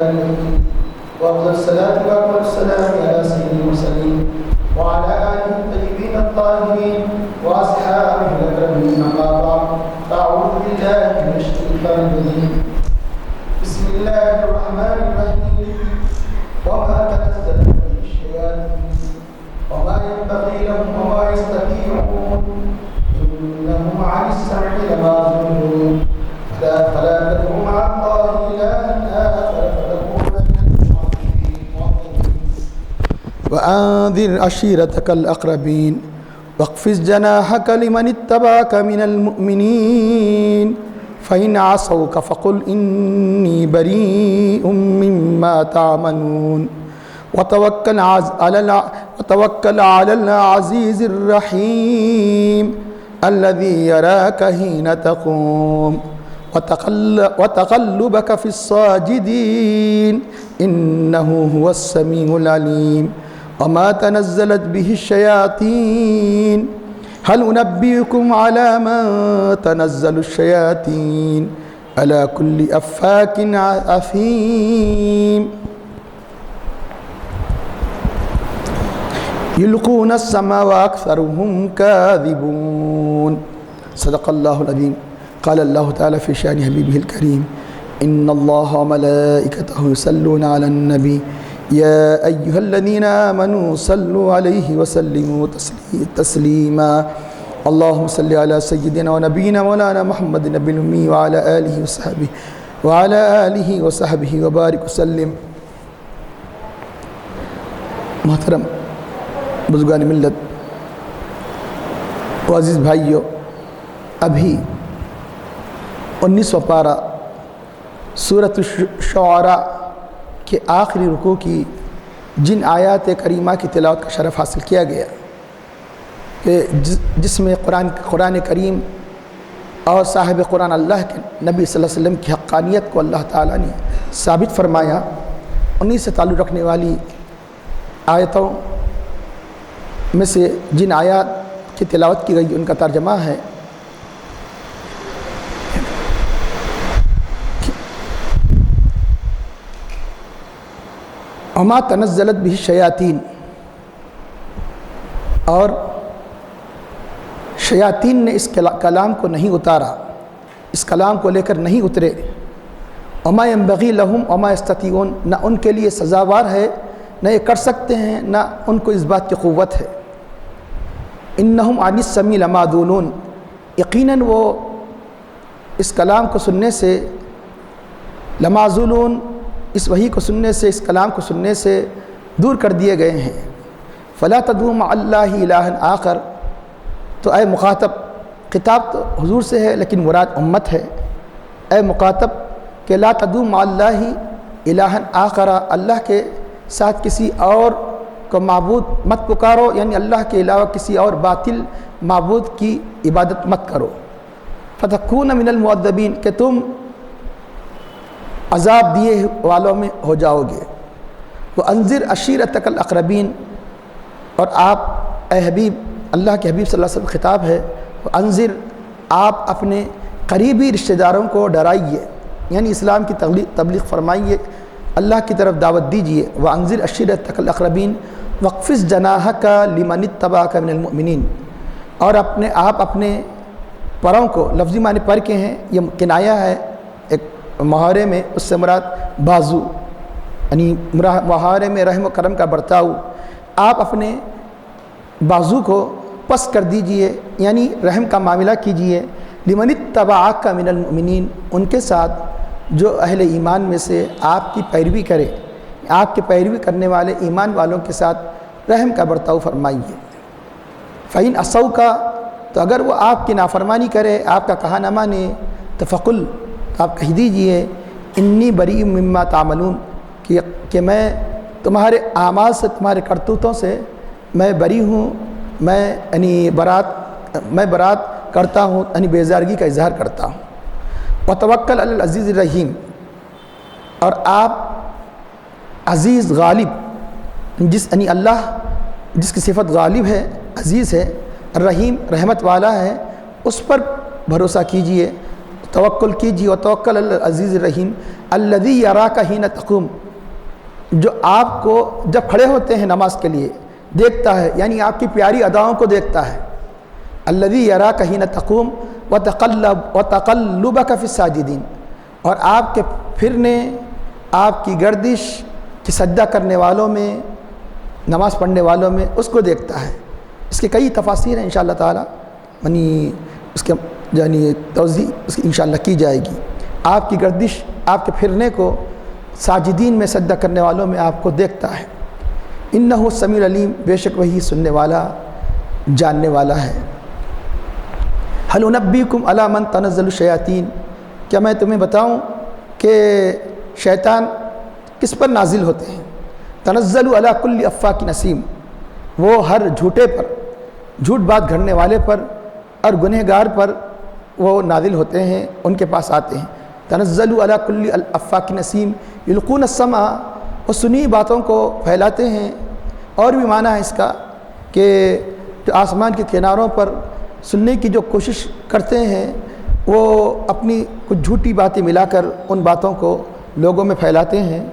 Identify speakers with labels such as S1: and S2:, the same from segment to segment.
S1: وأفضل الصلاة وأكمل السلام على سيد المرسلين وعلى آله الطيبين الطاهرين وأصحابه الأكرمين أما بعد فأعوذ بالله من الشيطان الرجيم بسم الله الرحمن الرحيم وما تنزلت به الشياطين وما ينبغي لهم وما يستطيعون إنهم عن السمع لمعزولون فلا تدعوا مع الله إلها آخر فتكون من الظالمين وأنذر عشيرتك الأقربين واخفض جناحك لمن اتبعك من المؤمنين فإن عصوك فقل إني بريء مما تعملون وتوكل على العزيز الرحيم الذي يراك حين تقوم وتقلبك في الساجدين إنه هو السميع العليم وما تنزلت به الشياطين هل أنبئكم على من تنزل الشياطين على كل أفاك أثيم يلقون السماء وأكثرهم كاذبون صدق الله العظيم قال الله تعالى في شأن حبيبه الكريم إن الله وملائكته يصلون على النبي يا أيها الذين آمنوا صلوا عليه وسلموا تسليما اللهم صل على سيدنا ونبينا مولانا محمد النبي الأمي وعلى آله وصحبه وبارك وسلم. محترم بزرگان ملت و عزیز بھائیو، ابھی 19واں پارہ سورۃ الشعراء کے آخری رکوع کی جن آیات کریمہ کی تلاوت کا شرف حاصل کیا گیا کہ جس میں قرآن کریم اور صاحب قرآن اللہ کے نبی صلی اللہ علیہ وسلم کی حقانیت کو اللہ تعالیٰ نے ثابت فرمایا، انہی سے تعلق رکھنے والی آیتوں میں سے جن آیات کی تلاوت کی گئی ان کا ترجمہ ہے وما تنزلت به الشیاطین، اور شیاطین نے اس کلام کو نہیں اتارا، اس کلام کو لے کر نہیں اترے. وما ينبغي لهم وما يستطيعون، نہ ان کے لیے سزاوار ہے، نہ یہ کر سکتے ہیں، نہ ان کو اس بات کی قوت ہے. انہم عن السمع لمعزولون، یقیناً وہ اس کلام کو سننے سے لمعزولون، اس وحی کو سننے سے، اس کلام کو سننے سے دور کر دیے گئے ہیں. فلا تدعوا مع اللہ الہا آخر، تو اے مخاطب، خطاب تو حضور سے ہے لیکن مراد امت ہے. اے مخاطب کہ لا تدعوا مع اللہ الہا آخر، اللہ کے ساتھ کسی اور کو معبود مت پکارو، یعنی اللہ کے علاوہ کسی اور باطل معبود کی عبادت مت کرو. فتکون من المعذبین، کہ تم عذاب دیے والوں میں ہو جاؤ گے. وانذر عشیرتک الاقربین، اور آپ اے حبیب، اللہ کے حبیب صلی اللہ علیہ وسلم خطاب ہے. وانذر، آپ اپنے قریبی رشتہ داروں کو ڈرائیے، یعنی اسلام کی تبلیغ فرمائیے، اللہ کی طرف دعوت دیجیے. وانذر عشیرتک الاقربین واخفض جناحک لمن اتبعک من المؤمنین، اور آپ اپنے پروں کو، لفظی معنی پر کے ہیں، یہ کنایہ ہے ایک محاورے میں، اس سے مراد بازو، یعنی محاورے میں رحم و کرم کا برتاؤ. آپ اپنے بازو کو پس کر دیجئے، یعنی رحم کا معاملہ کیجئے. لمن اتبعک من المؤمنین، ان کے ساتھ جو اہل ایمان میں سے آپ کی پیروی کرے، آپ کی پیروی کرنے والے ایمان والوں کے ساتھ رحم کا برتاؤ فرمائیے. فَإِنْ عَصَوْكَ، تو اگر وہ آپ کی نافرمانی کرے، آپ کا کہا نہ مانے، تو فقل، تو آپ کہہ دیجئے، انی بریء مما تعملون، کہ میں تمہارے اعمال سے، تمہارے کرتوتوں سے میں بری ہوں، میں برات کرتا ہوں، یعنی بیزارگی کا اظہار کرتا ہوں. وتوکل علی العزیز الرحیم، اور آپ عزیز غالب، یعنی اللہ جس کی صفت غالب ہے، عزیز ہے، الرحیم رحمت والا ہے، اس پر بھروسہ کیجئے. توکل کیجیے، وتوکل علی العزیز الرحیم، الذی یراک حین تقوم، جو آپ کو جب کھڑے ہوتے ہیں نماز کے لیے دیکھتا ہے، یعنی آپ کی پیاری اداؤں کو دیکھتا ہے۔ الذی یراک حین تقوم وتقلبک فی الساجدین، اور آپ کے پھرنے، آپ کی گردش کہ سجدہ کرنے والوں میں، نماز پڑھنے والوں میں، اس کو دیکھتا ہے۔ اس کے کئی تفاسیر ہیں انشاءاللہ تعالی، یعنی اس کے یعنی توضیح اس کی انشاءاللہ کی جائے گی۔ آپ کی گردش، آپ کے پھرنے کو ساجدین میں، سجدہ کرنے والوں میں آپ کو دیکھتا ہے۔ انہ السمیع العلیم، بے شک وہی سننے والا، جاننے والا ہے۔ هل انبئکم علی من تنزل الشیاطین، کیا میں تمہیں بتاؤں کہ شیطان کس پر نازل ہوتے ہیں؟ تنزل علی کل افاک نسیم، وہ ہر جھوٹے پر، جھوٹ بات گھڑنے والے پر اور گنہگار پر وہ نازل ہوتے ہیں، ان کے پاس آتے ہیں۔ تنزل علی کل افاک نسیم یلقون السمع، وہ سنی باتوں کو پھیلاتے ہیں۔ اور بھی معنی ہے اس کا کہ جو آسمان کے کناروں پر سننے کی جو کوشش کرتے ہیں، وہ اپنی کچھ جھوٹی باتیں ملا کر ان باتوں کو لوگوں میں پھیلاتے ہیں۔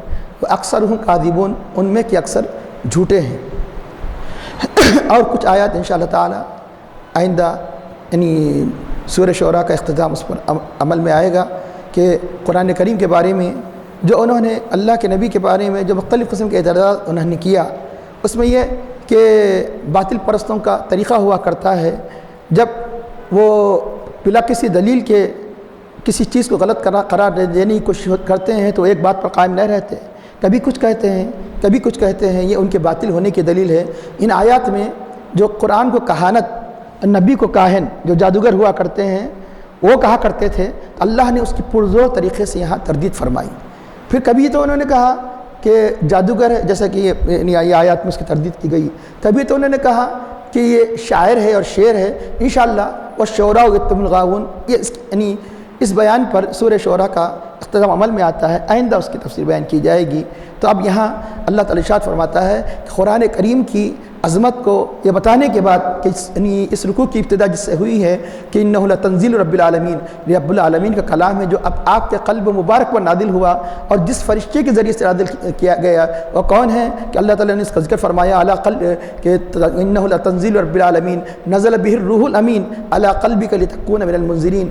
S1: وہ اکثرهم کاذبون، ان میں کہ اکثر جھوٹے ہیں۔ اور کچھ آیات انشاءاللہ تعالی آئندہ یعنی سورہ شعراء کا اختتام اس پر عمل میں آئے گا کہ قرآن کریم کے بارے میں جو انہوں نے اللہ کے نبی کے بارے میں جو مختلف قسم کے اعتراضات انہوں نے کیا، اس میں یہ کہ باطل پرستوں کا طریقہ ہوا کرتا ہے، جب وہ بلا کسی دلیل کے کسی چیز کو غلط قرار دینے کی کوشش کرتے ہیں تو ایک بات پر قائم نہیں رہتے، کبھی کچھ کہتے ہیں کبھی کچھ کہتے ہیں، یہ ان کے باطل ہونے کی دلیل ہے۔ ان آیات میں جو قرآن کو کہانت، نبی کو کاہن، جو جادوگر ہوا کرتے ہیں وہ کہا کرتے تھے، اللہ نے اس کی پرزور طریقے سے یہاں تردید فرمائی۔ پھر کبھی تو انہوں نے کہا کہ جادوگر ہے، جیسا کہ یہ آیات میں اس کی تردید کی گئی، کبھی تو انہوں نے کہا کہ یہ شاعر ہے اور شعر ہے۔ انشاءاللہ والشعراء یکتبون الغاوون، یہ یعنی اس بیان پر سورہ شعراء کا اختتام عمل میں آتا ہے، آئندہ اس کی تفسیر بیان کی جائے گی۔ تو اب یہاں اللہ تعالی ارشاد فرماتا ہے کہ قرآن کریم کی عظمت کو یہ بتانے کے بعد کہ اس رکوع کی ابتدا جس سے ہوئی ہے کہ انہ لتنزیل رب العالمین، یہ رب العالمین کا کلام ہے جو اب آپ کے قلب مبارک پر نازل ہوا، اور جس فرشتے کے ذریعے سے نازل کیا گیا وہ کون ہے کہ اللہ تعالیٰ نے اس کا ذکر فرمایا علی قلب کہ انہ لتنزیل رب العالمین نزل به الروح الامین علی قلبک لتکون من المنذرین،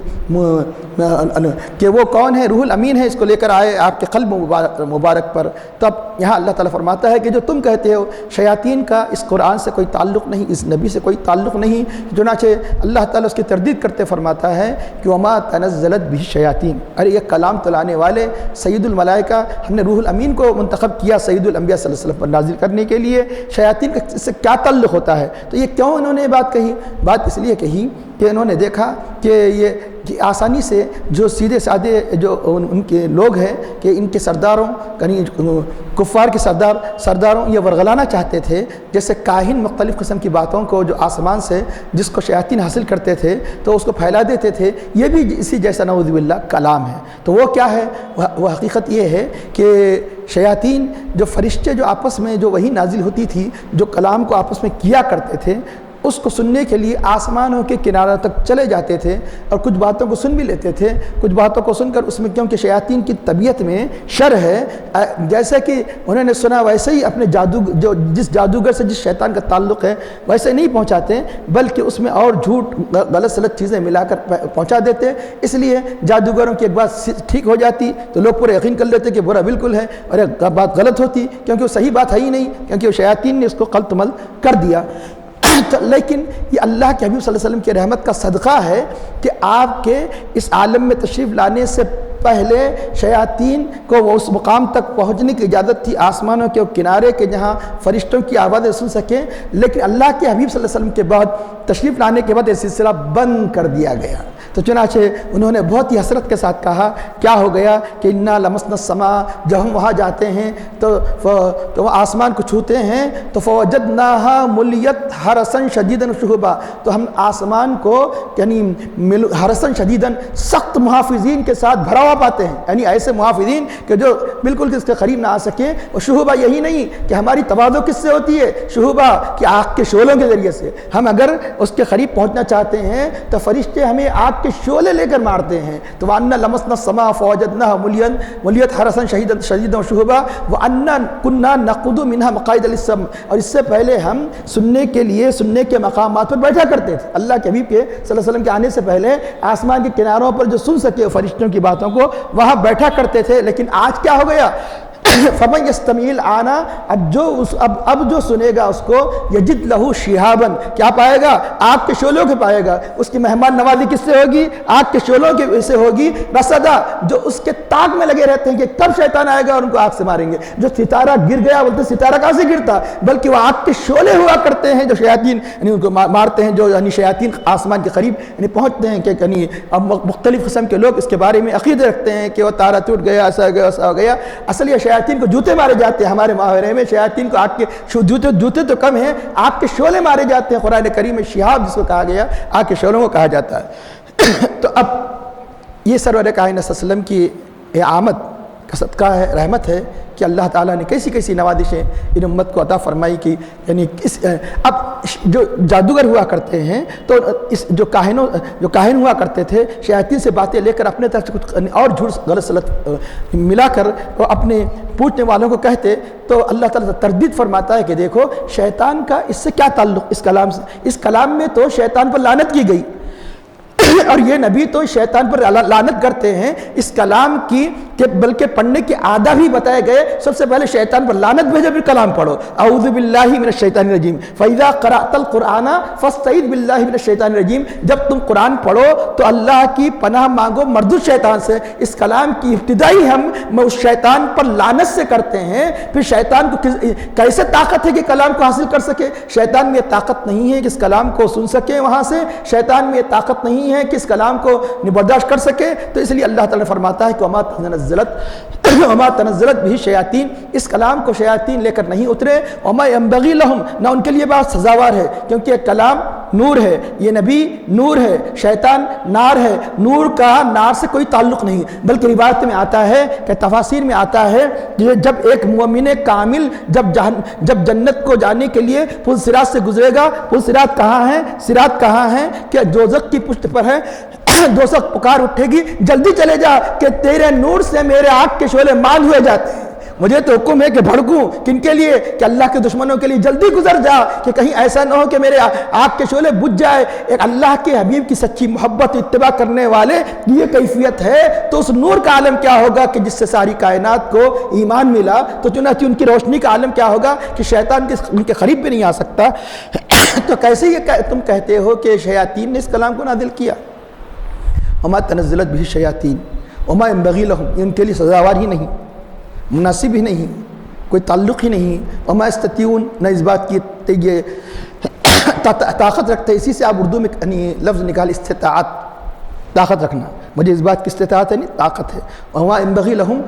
S1: کہ وہ کون ہے؟ روح الامین ہے، اس کو لے کر آئے آپ کے قلب مبارک پر۔ تب یہاں اللہ تعالیٰ فرماتا ہے کہ جو تم کہتے ہو شیاطین کا اس قرآن سے کوئی تعلق نہیں، اس نبی سے کوئی تعلق نہیں، چنانچہ اللہ تعالیٰ اس کی تردید کرتے فرماتا ہے کہ وما تنزلت به الشیاطین، ارے یہ کلام تو لانے والے سید الملائکہ، ہم نے روح الامین کو منتخب کیا سید الانبیاء صلی اللہ علیہ وسلم پر نازل کرنے کے لیے، شیاطین کا اس سے کیا تعلق ہوتا ہے؟ تو یہ کیوں انہوں نے بات کہی؟ بات اس لیے کہی کہ انہوں نے دیکھا کہ یہ آسانی سے جو سیدھے سادے جو ان کے لوگ ہیں کہ ان کے سرداروں یعنی کفار کے سرداروں یہ ورغلانا چاہتے تھے، جیسے کاہن مختلف قسم کی باتوں کو جو آسمان سے جس کو شیاطین حاصل کرتے تھے تو اس کو پھیلا دیتے تھے، یہ بھی اسی جیسا نعوذ باللہ کلام ہے۔ تو وہ کیا ہے؟ وہ حقیقت یہ ہے کہ شیاطین جو فرشتے جو آپس میں جو وہی نازل ہوتی تھی، جو کلام کو آپس میں کیا کرتے تھے، اس کو سننے کے لیے آسمانوں کے کناروں تک چلے جاتے تھے اور کچھ باتوں کو سن بھی لیتے تھے، کچھ باتوں کو سن کر اس میں کیونکہ شیاطین کی طبیعت میں شر ہے، جیسے کہ انہوں نے سنا ویسے ہی اپنے جس جادوگر سے جس شیطان کا تعلق ہے ویسے نہیں پہنچاتے، بلکہ اس میں اور جھوٹ غلط سلط چیزیں ملا کر پہنچا دیتے۔ اس لیے جادوگروں کی ایک بات ٹھیک ہو جاتی تو لوگ پورا یقین کر لیتے کہ برا بالکل ہے، اور ایک بات غلط ہوتی کیونکہ وہ صحیح بات ہے ہی نہیں، کیونکہ وہ شیاطین نے اس کو غلط عمل کر دیا۔ لیکن یہ اللہ کے حبیب صلی اللہ علیہ وسلم کی رحمت کا صدقہ ہے کہ آپ کے اس عالم میں تشریف لانے سے پہلے شیاطین کو وہ اس مقام تک پہنچنے کی اجازت تھی آسمانوں کے کنارے کے جہاں فرشتوں کی آوازیں سن سکیں، لیکن اللہ کے حبیب صلی اللہ علیہ وسلم کے بعد تشریف لانے کے بعد یہ سلسلہ بند کر دیا گیا۔ تو چنانچہ انہوں نے بہت ہی حسرت کے ساتھ کہا کیا ہو گیا کہ انا لمسنا السماء، جب ہم وہاں جاتے ہیں تو وہ آسمان کو چھوتے ہیں تو فوجدناها ملیت حرسا شدیدا شہبا، تو ہم آسمان کو یعنی حرسا شدیدا سخت محافظین کے ساتھ بھرا ہوا پاتے ہیں، یعنی ایسے محافظین کہ جو بالکل اس کے قریب نہ آ سکیں۔ اور شہبا یہی نہیں کہ ہماری تواضع کس سے ہوتی ہے، شہبا کہ آگ کے شعلوں کے ذریعے سے، ہم اگر اس کے قریب پہنچنا چاہتے ہیں تو فرشتے ہمیں آگ کے شعلے لے کر مارتے ہیں. تو وَأَنَّا لَمَسْنَا السَّمَاءَ فَوَجَدْنَاهَا مُلِيَتْ حَرَسًا شَدِيدًا وَشُهُبًا وَأَنَّا كُنَّا نَقْعُدُ مِنْهَا مَقَاعِدَ لِلسَّمْعِ. اور اس سے پہلے ہم سننے کے مقامات پر بیٹھا کرتے تھے. اللہ کے حبیب کے صلی اللہ علیہ وسلم کے آنے سے پہلے آسمان کے کناروں پر جو سن سکے فرشتوں کی باتوں کو وہاں بیٹھا کرتے تھے. لیکن آج کیا ہو گیا؟ فَمَنْ يَسْتَمِعِ الْآنَ اب جو سنے گا اس کو یجد لہو شہابن کیا پائے گا؟ آگ کے شعلوں کے پائے گا. اس کی مہمان نوازی کس سے ہوگی؟ آگ کے شعلوں کے سے ہوگی. رصدا جو اس کے تاک میں لگے رہتے ہیں کہ کب شیطان آئے گا اور ان کو آگ سے ماریں گے. جو ستارہ گر گیا بولتے ستارہ کہاں سے گرتا؟ بلکہ وہ آگ کے شعلے ہوا کرتے ہیں جو شیاطین یعنی ان کو مارتے ہیں. جو یعنی شیاطین آسمان کے قریب یعنی پہنچتے ہیں کہ یعنی اب مختلف قسم کے لوگ اس کے بارے میں عقیدے رکھتے ہیں کہ وہ تارہ ٹوٹ گیا ایسا گیا ایسا ہو گیا. اصل یہ شیاطین کو جوتے مارے جاتے ہیں. ہمارے محاورے میں شیاطین کو آگ کے جوتے تو کم ہیں, آگ کے شعلے مارے جاتے ہیں. قرآن کریم میں شہاب جس کو کہا گیا آگ کے شعلوں کو کہا جاتا ہے. تو اب یہ سرور کائنات صلی اللہ علیہ وسلم کی آمد کا صدقہ ہے, رحمت ہے کہ اللہ تعالیٰ نے کیسی نوازشیں ان امت کو عطا فرمائی کی. یعنی اب جو جادوگر ہوا کرتے ہیں تو جو کاہن ہوا کرتے تھے شیاطین سے باتیں لے کر اپنے طرف سے کچھ اور جھوٹ غلط سلط ملا کر وہ اپنے پوچھنے والوں کو کہتے. تو اللہ تعالیٰ تردید فرماتا ہے کہ دیکھو شیطان کا اس سے کیا تعلق اس کلام سے. اس کلام میں تو شیطان پر لعنت کی گئی اور یہ نبی تو شیطان پر لعنت کرتے ہیں اس کلام کی کہ بلکہ پڑھنے کے آداب بھی بتائے گئے. سب سے پہلے شیطان پر لعنت بھیجو پھر کلام پڑھو. اعوذ باللہ من الشیطان الرجیم فاذا قرأت القرآن فاستعذ باللہ من الشیطان الرجیم. جب تم قرآن پڑھو تو اللہ کی پناہ مانگو مردود شیطان سے. اس کلام کی ابتدائی ہم اس شیطان پر لعنت سے کرتے ہیں. پھر شیطان کو کیسے طاقت ہے کہ کلام کو حاصل کر سکے؟ شیطان میں یہ طاقت نہیں ہے کہ اس کلام کو سن سکے وہاں سے. شیطان میں یہ طاقت نہیں ہے کہ اس کلام کو برداشت کر سکے. تو اس لیے اللہ تعالیٰ نے فرماتا ہے کہ وما تنزلت بھی شیاطین, اس کلام کو شیاطین لے کر نہیں اترے. وما ينبغي لهم, نہ ان کے لیے بات سزاوار ہے کیونکہ یہ کلام نور ہے, یہ نبی نور ہے, شیطان نار ہے. نور کا نار سے کوئی تعلق نہیں, بلکہ روایت میں آتا ہے کہ تفاسیر میں آتا ہے کہ جب ایک مومن کامل جب جنت کو جانے کے لیے پل صراط سے گزرے گا, پل صراط کہاں ہے؟ صراط کہاں ہے کہ دوزخ کی پشت پر ہے. دوزخ پکار اٹھے گی جلدی چلے جا کہ تیرے نور سے میرے آگ کے شعلے ماند ہوئے جاتے ہیں. مجھے تو حکم ہے کہ بھڑکوں کن کے لیے؟ کہ اللہ کے دشمنوں کے لیے. جلدی گزر جا کہ کہیں ایسا نہ ہو کہ میرے آگ کے شعلے بجھ جائے. ایک اللہ کے حبیب کی سچی محبت اتباع کرنے والے یہ کیفیت ہے تو اس نور کا عالم کیا ہوگا کہ جس سے ساری کائنات کو ایمان ملا. تو چنانچہ ان کی روشنی کا عالم کیا ہوگا کہ شیطان ان کے قریب بھی نہیں آ سکتا. تو کیسے یہ تم کہتے ہو کہ شیاطین نے اس کلام کو نازل کیا؟ وما تنزلت بھی شیاطین وما ينبغي لهم, ان کے لیے سزاوار ہی نہیں, مناسب ہی نہیں, کوئی تعلق ہی نہیں. وما يستطيعون, نہ اس بات کی یہ طاقت رکھتے. اسی سے آپ اردو میں لفظ نکال استطاعت, طاقت رکھنا. مجھے اس بات کی استطاعت ہے نہیں, طاقت ہے. وما ينبغي لهم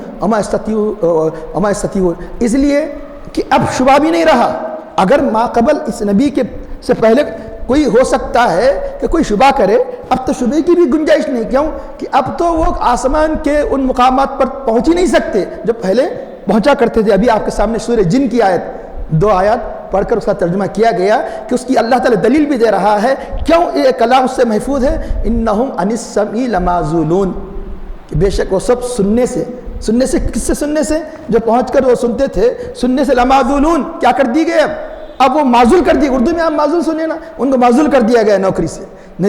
S1: وما يستطيعون, اس لیے کہ اب شبہ بھی نہیں رہا. اگر ما قبل اس نبی کے سے پہلے کوئی ہو سکتا ہے کہ کوئی شبہ کرے, اب تو شبہ کی بھی گنجائش نہیں. کیوں کہ اب تو وہ آسمان کے ان مقامات پر پہنچ ہی نہیں سکتے جو پہلے پہنچا کرتے تھے. ابھی آپ کے سامنے سورہ جن کی آیت 2 آیات پڑھ کر اس کا ترجمہ کیا گیا کہ اس کی اللہ تعالیٰ دلیل بھی دے رہا ہے کیوں یہ کلام اس سے محفوظ ہے. انہم عن السمع لمعزولون, کہ بے شک وہ سب سننے سے کس سے سننے سے جو پہنچ کر وہ سنتے تھے سننے سے لمعزولون, کیا کر دی گئے اب وہ معزول کر دیے. اردو میں آپ معزول سنیں نا, ان کو معزول کر دیا گیا نوکری سے,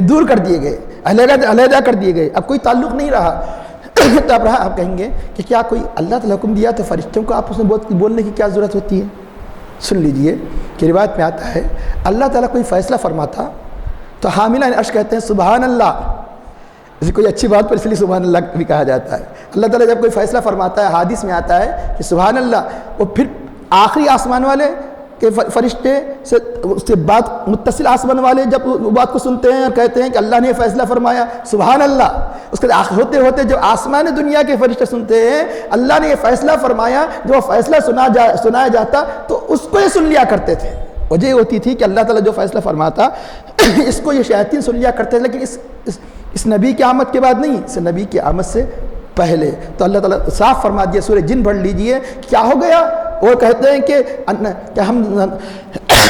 S1: دور کر دیے گئے, علیحدہ کر دیے گئے. اب کوئی تعلق نہیں رہا. تو اب آپ کہیں گے کہ کیا کوئی اللہ تعالیٰ حکم دیا تو فرشتوں کو آپ اس میں بولنے کی کیا ضرورت ہوتی ہے؟ سن لیجئے کہ روایت میں آتا ہے اللہ تعالیٰ کوئی فیصلہ فرماتا تو حاملہ عرش کہتے ہیں سبحان اللہ. جیسے کوئی اچھی بات پر اس لیے سبحان اللہ بھی کہا جاتا ہے. اللہ تعالیٰ جب کوئی فیصلہ فرماتا ہے حدیث میں آتا ہے کہ سبحان اللہ, اور پھر آخری آسمان والے کہ فرشتے سے اس سے بات متصل آسمان والے جب وہ بات کو سنتے ہیں اور کہتے ہیں کہ اللہ نے یہ فیصلہ فرمایا سبحان اللہ. اس کے ہوتے ہوتے جب آسمان دنیا کے فرشتے سنتے ہیں اللہ نے یہ فیصلہ فرمایا, جب وہ فیصلہ سنایا جاتا تو اس کو یہ سن لیا کرتے تھے. وجہ یہ ہوتی تھی کہ اللہ تعالیٰ جو فیصلہ فرماتا اس کو یہ شیاطین سن لیا کرتے تھے, لیکن اس نبی کی آمد کے بعد نہیں, اس نبی کی آمد سے پہلے. تو اللہ تعالیٰ صاف فرما دیا. سورہ جن پڑھ لیجئے, کیا ہو گیا؟ وہ کہتے ہیں کہ ہم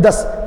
S1: 10,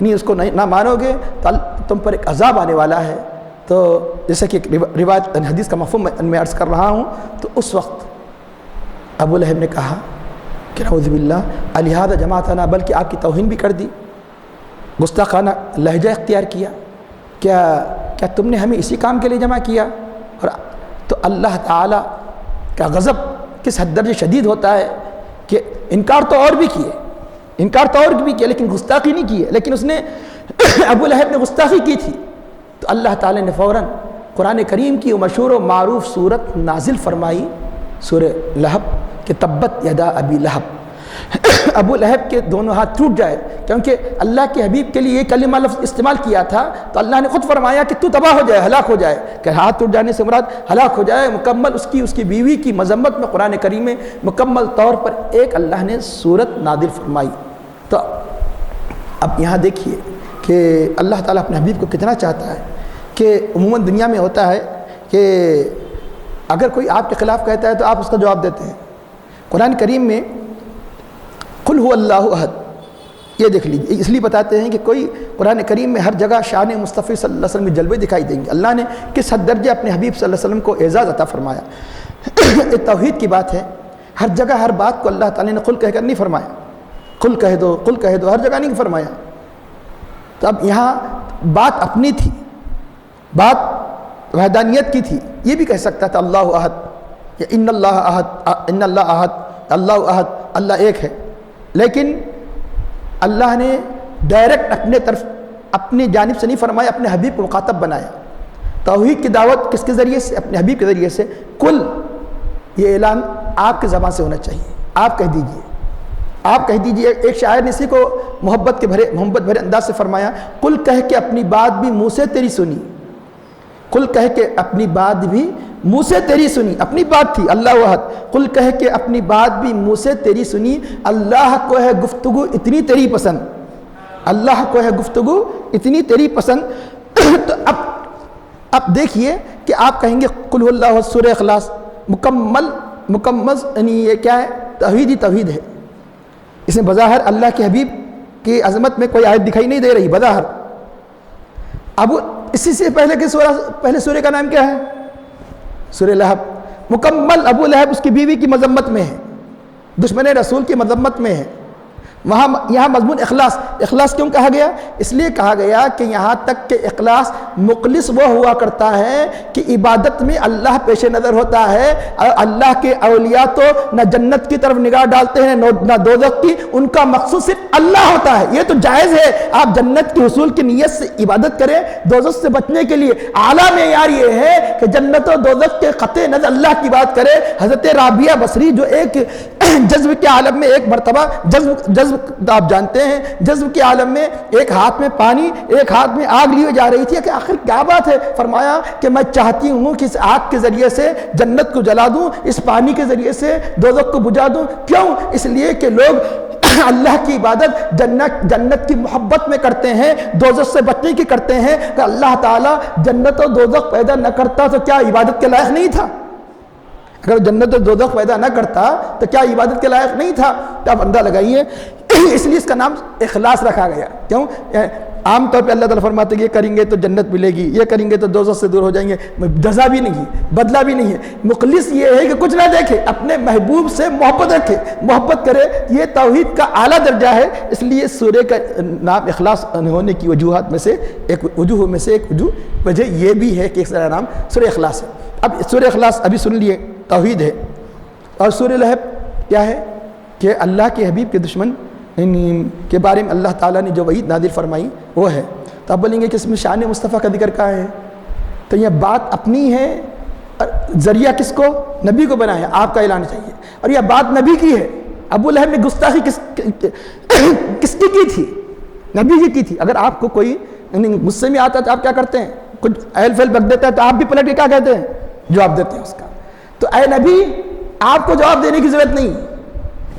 S1: یعنی اس کو نہ مانو گے تو تم پر ایک عذاب آنے والا ہے. تو جیسے کہ روایت حدیث کا مفہوم میں عرض کر رہا ہوں. تو اس وقت ابو لہب نے کہا کہ نعوذ باللہ الہذا جماعتنا، بلکہ آپ کی توہین بھی کر دی، گستاخانہ لہجہ اختیار کیا، کیا تم نے ہمیں اسی کام کے لیے جمع کیا؟ اور تو اللہ تعالیٰ کا غضب کس حد درجے شدید ہوتا ہے کہ انکار تو اور بھی کیے لیکن گستاخی نہیں کی ہے. لیکن اس نے ابو لہب نے گستاخی کی تھی تو اللہ تعالیٰ نے فوراً قرآن کریم کی مشہور و معروف صورت نازل فرمائی، سورہ لہب کہ تبت یدا ابی لہب، ابو لہب کے دونوں ہاتھ ٹوٹ جائے. کیونکہ اللہ کے حبیب کے لیے یہ کلمہ لفظ استعمال کیا تھا تو اللہ نے خود فرمایا کہ تو تباہ ہو جائے، ہلاک ہو جائے. کہ ہاتھ ٹوٹ جانے سے مراد ہلاک ہو جائے. مکمل اس کی بیوی کی مذمت میں قرآن کریم میں مکمل طور پر ایک اللہ نے صورت نازل فرمائی. تو اب یہاں دیکھیے کہ اللہ تعالیٰ اپنے حبیب کو کتنا چاہتا ہے کہ عموماً دنیا میں ہوتا ہے کہ اگر کوئی آپ کے خلاف کہتا ہے تو آپ اس کا جواب دیتے ہیں. قرآن کریم میں قل هو اللہ احد، یہ دیکھ لیجیے، اس لیے بتاتے ہیں کہ کوئی قرآن کریم میں ہر جگہ شان مصطفی صلی اللہ علیہ وسلم کے جلوے دکھائی دیں گے. اللہ نے کس حد درجے اپنے حبیب صلی اللہ علیہ وسلم کو اعزاز عطا فرمایا. یہ توحید کی بات ہے. ہر جگہ ہر بات کو اللہ تعالیٰ نے قل کہہ کر نہیں فرمایا، قل کہہ دو ہر جگہ نہیں فرمایا. تو اب یہاں بات اپنی تھی، بات وحدانیت کی تھی. یہ بھی کہہ سکتا تھا اللہ احد یا ان اللہ احد، اللہ احد، اللہ ایک ہے. لیکن اللہ نے ڈائریکٹ اپنی جانب سے نہیں فرمایا، اپنے حبیب کو مخاطب بنایا. توحید کی دعوت کس کے ذریعے سے؟ اپنے حبیب کے ذریعے سے. کل، یہ اعلان آپ کی زبان سے ہونا چاہیے. آپ کہہ دیجئے. ایک شاعر نے اسی کو محبت بھرے انداز سے فرمایا، کل کہہ کے اپنی بات بھی منہ سے تیری سنی. کل کہہ کے اپنی بات بھی منہ سے تیری سنی. اپنی بات تھی اللہ احد. کل کہہ کے اپنی بات بھی منہ سے تیری سنی. اللہ کو ہے گفتگو اتنی تیری پسند، اللہ کو ہے گفتگو اتنی تیری پسند. تو اب دیکھیے کہ آپ کہیں گے قل هو اللہ احد، سورہ اخلاص مکمل یعنی یہ کیا ہے؟ توحید ہے. اس میں بظاہر اللہ کے حبیب کی عظمت میں کوئی آیت دکھائی نہیں دے رہی بظاہر. اب اسی سے پہلے سورہ کا نام کیا ہے؟ سورہ لہب. مکمل ابو لہب اس کی بیوی کی مذمت میں ہے، دشمن رسول کی مذمت میں ہے. یہاں مضمون اخلاص کیوں کہا گیا؟ اس لیے کہا گیا کہ یہاں تک کہ اخلاص مخلص وہ ہوا کرتا ہے کہ عبادت میں اللہ پیش نظر ہوتا ہے. اور اللہ کے اولیاء تو نہ جنت کی طرف نگاہ ڈالتے ہیں نہ دوزخ کی، ان کا مقصود صرف اللہ ہوتا ہے. یہ تو جائز ہے آپ جنت کے حصول کی نیت سے عبادت کریں، دوزخ سے بچنے کے لیے اعلیٰ معیار یہ ہے کہ جنت و دوزخ کے قطع نظر اللہ کی بات کرے. حضرت رابعہ بصری جو ایک جذب کے عالم میں ایک مرتبہ جذب آپ جانتے ہیں، جذب کے عالم میں ایک ہاتھ میں پانی ایک ہاتھ میں آگ لیے جا رہی تھی کہ آخر کیا بات ہے؟ فرمایا کہ میں چاہتی ہوں کہ اس آگ کے ذریعے سے جنت کو جلا دوں، اس پانی کے ذریعے سے دوزخ کو بجھا دوں. کیوں؟ اس لیے کہ لوگ اللہ کی عبادت جنت کی محبت میں کرتے ہیں، دوزخ سے بچنے کی کرتے ہیں. کہ اللہ تعالیٰ جنت و دوزخ پیدا نہ کرتا تو کیا عبادت کے لائق نہیں تھا؟ اگر جنت و دوزخ پیدا نہ کرتا تو کیا عبادت کے لائق نہیں تھا؟ تو آپ اندازہ لگائیے. اس لیے اس کا نام اخلاص رکھا گیا. کیوں؟ عام طور پہ اللہ تعالیٰ فرماتے ہیں یہ کریں گے تو جنت ملے گی، یہ کریں گے تو دوزخ سے دور ہو جائیں گے. جزا بھی نہیں، بدلہ بھی نہیں ہے. مخلص یہ ہے کہ کچھ نہ دیکھے، اپنے محبوب سے محبت رکھے، محبت کرے. یہ توحید کا اعلیٰ درجہ ہے. اس لیے سورہ کا نام اخلاص ہونے کی وجوہات میں سے ایک وجہ یہ بھی ہے کہ اس کا نام سورہ اخلاص ہے. اب سورہ اخلاص ابھی سن لیے توحید ہے. اور سورہ لہب کیا ہے؟ کہ اللہ کے حبیب کے دشمن کے بارے میں اللہ تعالیٰ نے جو وعید نازل فرمائی وہ ہے. تو آپ بولیں گے کہ اس میں شان مصطفیٰ کا ذکر کہاں ہے؟ تو یہ بات اپنی ہے. ذریعہ کس کو؟ نبی کو بنایا ہے. آپ کا اعلان چاہیے. اور یہ بات نبی کی ہے. ابو لہب نے گستاخی کس کی تھی؟ نبی کی تھی. اگر آپ کو کوئی غصے میں آتا ہے تو آپ کیا کرتے ہیں؟ کچھ ایل فیل بک دیتا ہے تو آپ بھی پلٹ کے کیا کہتے ہیں؟ جواب دیتے ہیں اس کا. تو اے نبی، آپ کو جواب دینے کی ضرورت نہیں.